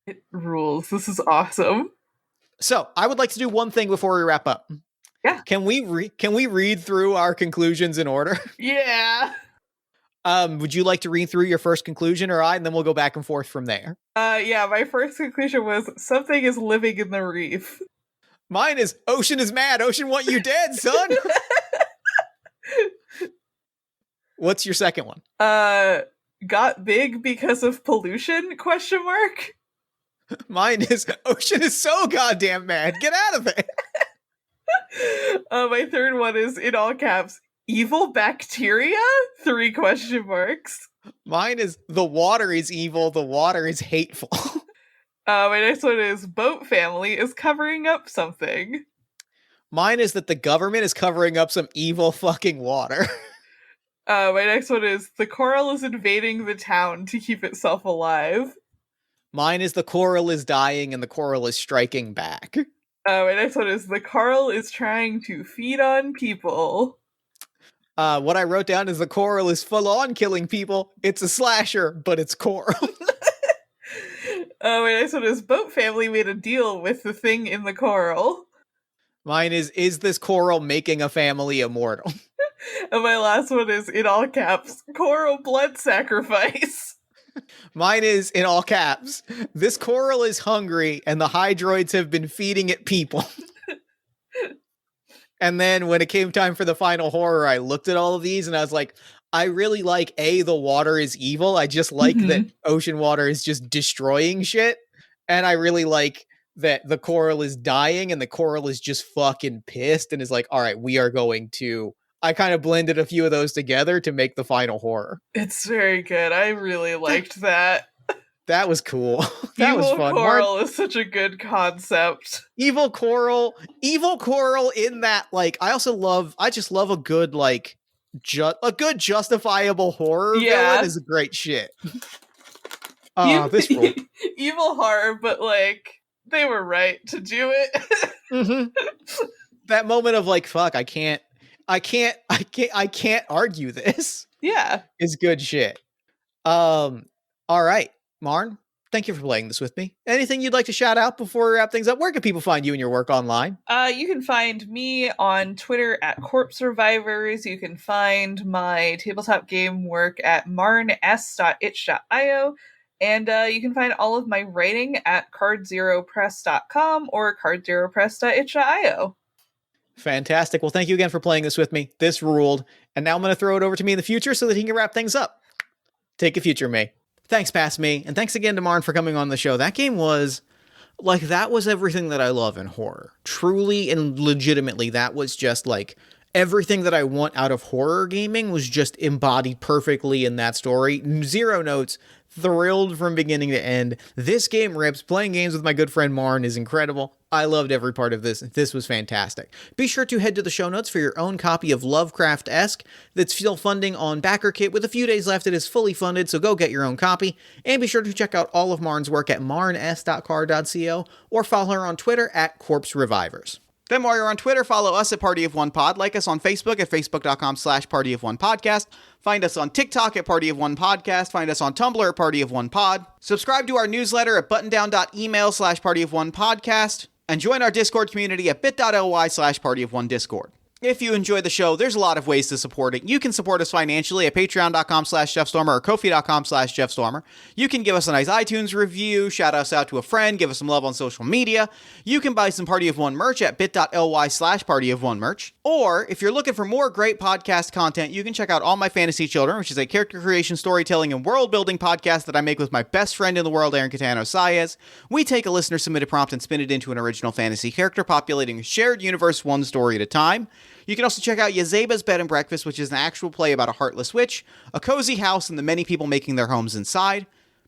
It rules. This is awesome. So I would like to do one thing before we wrap up. Yeah. Can we read through our conclusions in order? Yeah. Would you like to read through your first conclusion or and then we'll go back and forth from there? Yeah, my first conclusion was something is living in the reef. Mine is Ocean is mad. Ocean want you dead, son. What's your second one? Got big because of pollution? ? Mine is Ocean is so goddamn mad. Get out of it. My third one is in all caps. Evil bacteria? ? Mine is the water is evil. The water is hateful. My next one is boat family is covering up something. Mine is that the government is covering up some evil fucking water. My next one is the coral is invading the town to keep itself alive. Mine is the coral is dying and the coral is striking back. My next one is the coral is trying to feed on people. What I wrote down is the coral is full on killing people. It's a slasher, but it's coral. My next one is boat family made a deal with the thing in the coral. Mine is this coral making a family immortal? And my last one is, in all caps, coral blood sacrifice. Mine is, in all caps, this coral is hungry and the hydroids have been feeding it people. And then when it came time for the final horror, I looked at all of these and I was like, I really like, the water is evil. I just like that ocean water is just destroying shit. And I really like that the coral is dying and the coral is just fucking pissed and is like, all right, we are going to... I kind of blended a few of those together to make the final horror. It's very good. I really liked that. That was cool. That was fun. Evil coral is such a good concept. Evil coral in that, I just love a good, a good justifiable horror villain is great shit. This rule. Evil horror, but, they were right to do it. That moment of, fuck, I can't argue this. Yeah. It's good shit. All right, Marn, thank you for playing this with me. Anything you'd like to shout out before we wrap things up? Where can people find you and your work online? You can find me on Twitter at Corpse Survivors. You can find my tabletop game work at marns.itch.io. And you can find all of my writing at cardzeropress.com or cardzeropress.itch.io. Fantastic. Well, thank you again for playing this with me. This ruled. And now I'm going to throw it over to me in the future so that he can wrap things up. Take a future me. Thanks, past me. And thanks again to Marn for coming on the show. That game was, that was everything that I love in horror. Truly and legitimately, that was just, everything that I want out of horror gaming was just embodied perfectly in that story. Zero notes. Thrilled from beginning to end. This game rips. Playing games with my good friend Marn is incredible. I loved every part of this. This was fantastic. Be sure to head to the show notes for your own copy of Lovecraftesque that's still funding on BackerKit. With a few days left, it is fully funded, so go get your own copy. And be sure to check out all of Marn's work at marns.car.co or follow her on Twitter at Corpse Revivers. Then while you're on Twitter, follow us at Party of One Pod. Like us on Facebook at facebook.com/partyofonepodcast. Find us on TikTok at Party of One Podcast. Find us on Tumblr at Party of One Pod. Subscribe to our newsletter at buttondown.email/partyofonepodcast. And join our Discord community at bit.ly/partyofonediscord. If you enjoy the show, there's a lot of ways to support it. You can support us financially at patreon.com/JeffStormer or Ko-fi.com/JeffStormer. You can give us a nice iTunes review, shout us out to a friend, give us some love on social media. You can buy some Party of One merch at bit.ly/PartyOfOneMerch. Or, if you're looking for more great podcast content, you can check out All My Fantasy Children, which is a character creation, storytelling, and world-building podcast that I make with my best friend in the world, Aaron Catano Saez. We take a listener-submitted prompt and spin it into an original fantasy character, populating a shared universe one story at a time. You can also check out Yazeba's Bed and Breakfast, which is an actual play about a heartless witch, a cozy house, and the many people making their homes inside.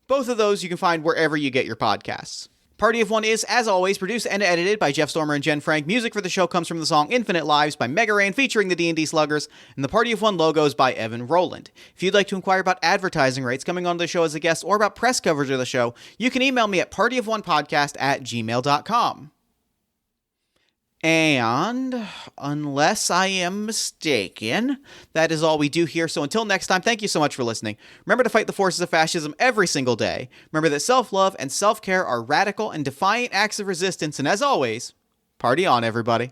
Both of those you can find wherever you get your podcasts. Party of One is, as always, produced and edited by Jeff Stormer and Jen Frank. Music for the show comes from the song Infinite Lives by Mega Ran featuring the D&D Sluggers, and the Party of One logos by Evan Rowland. If you'd like to inquire about advertising rates, coming on the show as a guest, or about press coverage of the show, you can email me at partyofonepodcast@gmail.com. And, unless I am mistaken, that is all we do here. So until next time, thank you so much for listening. Remember to fight the forces of fascism every single day. Remember that self-love and self-care are radical and defiant acts of resistance. And as always, party on, everybody.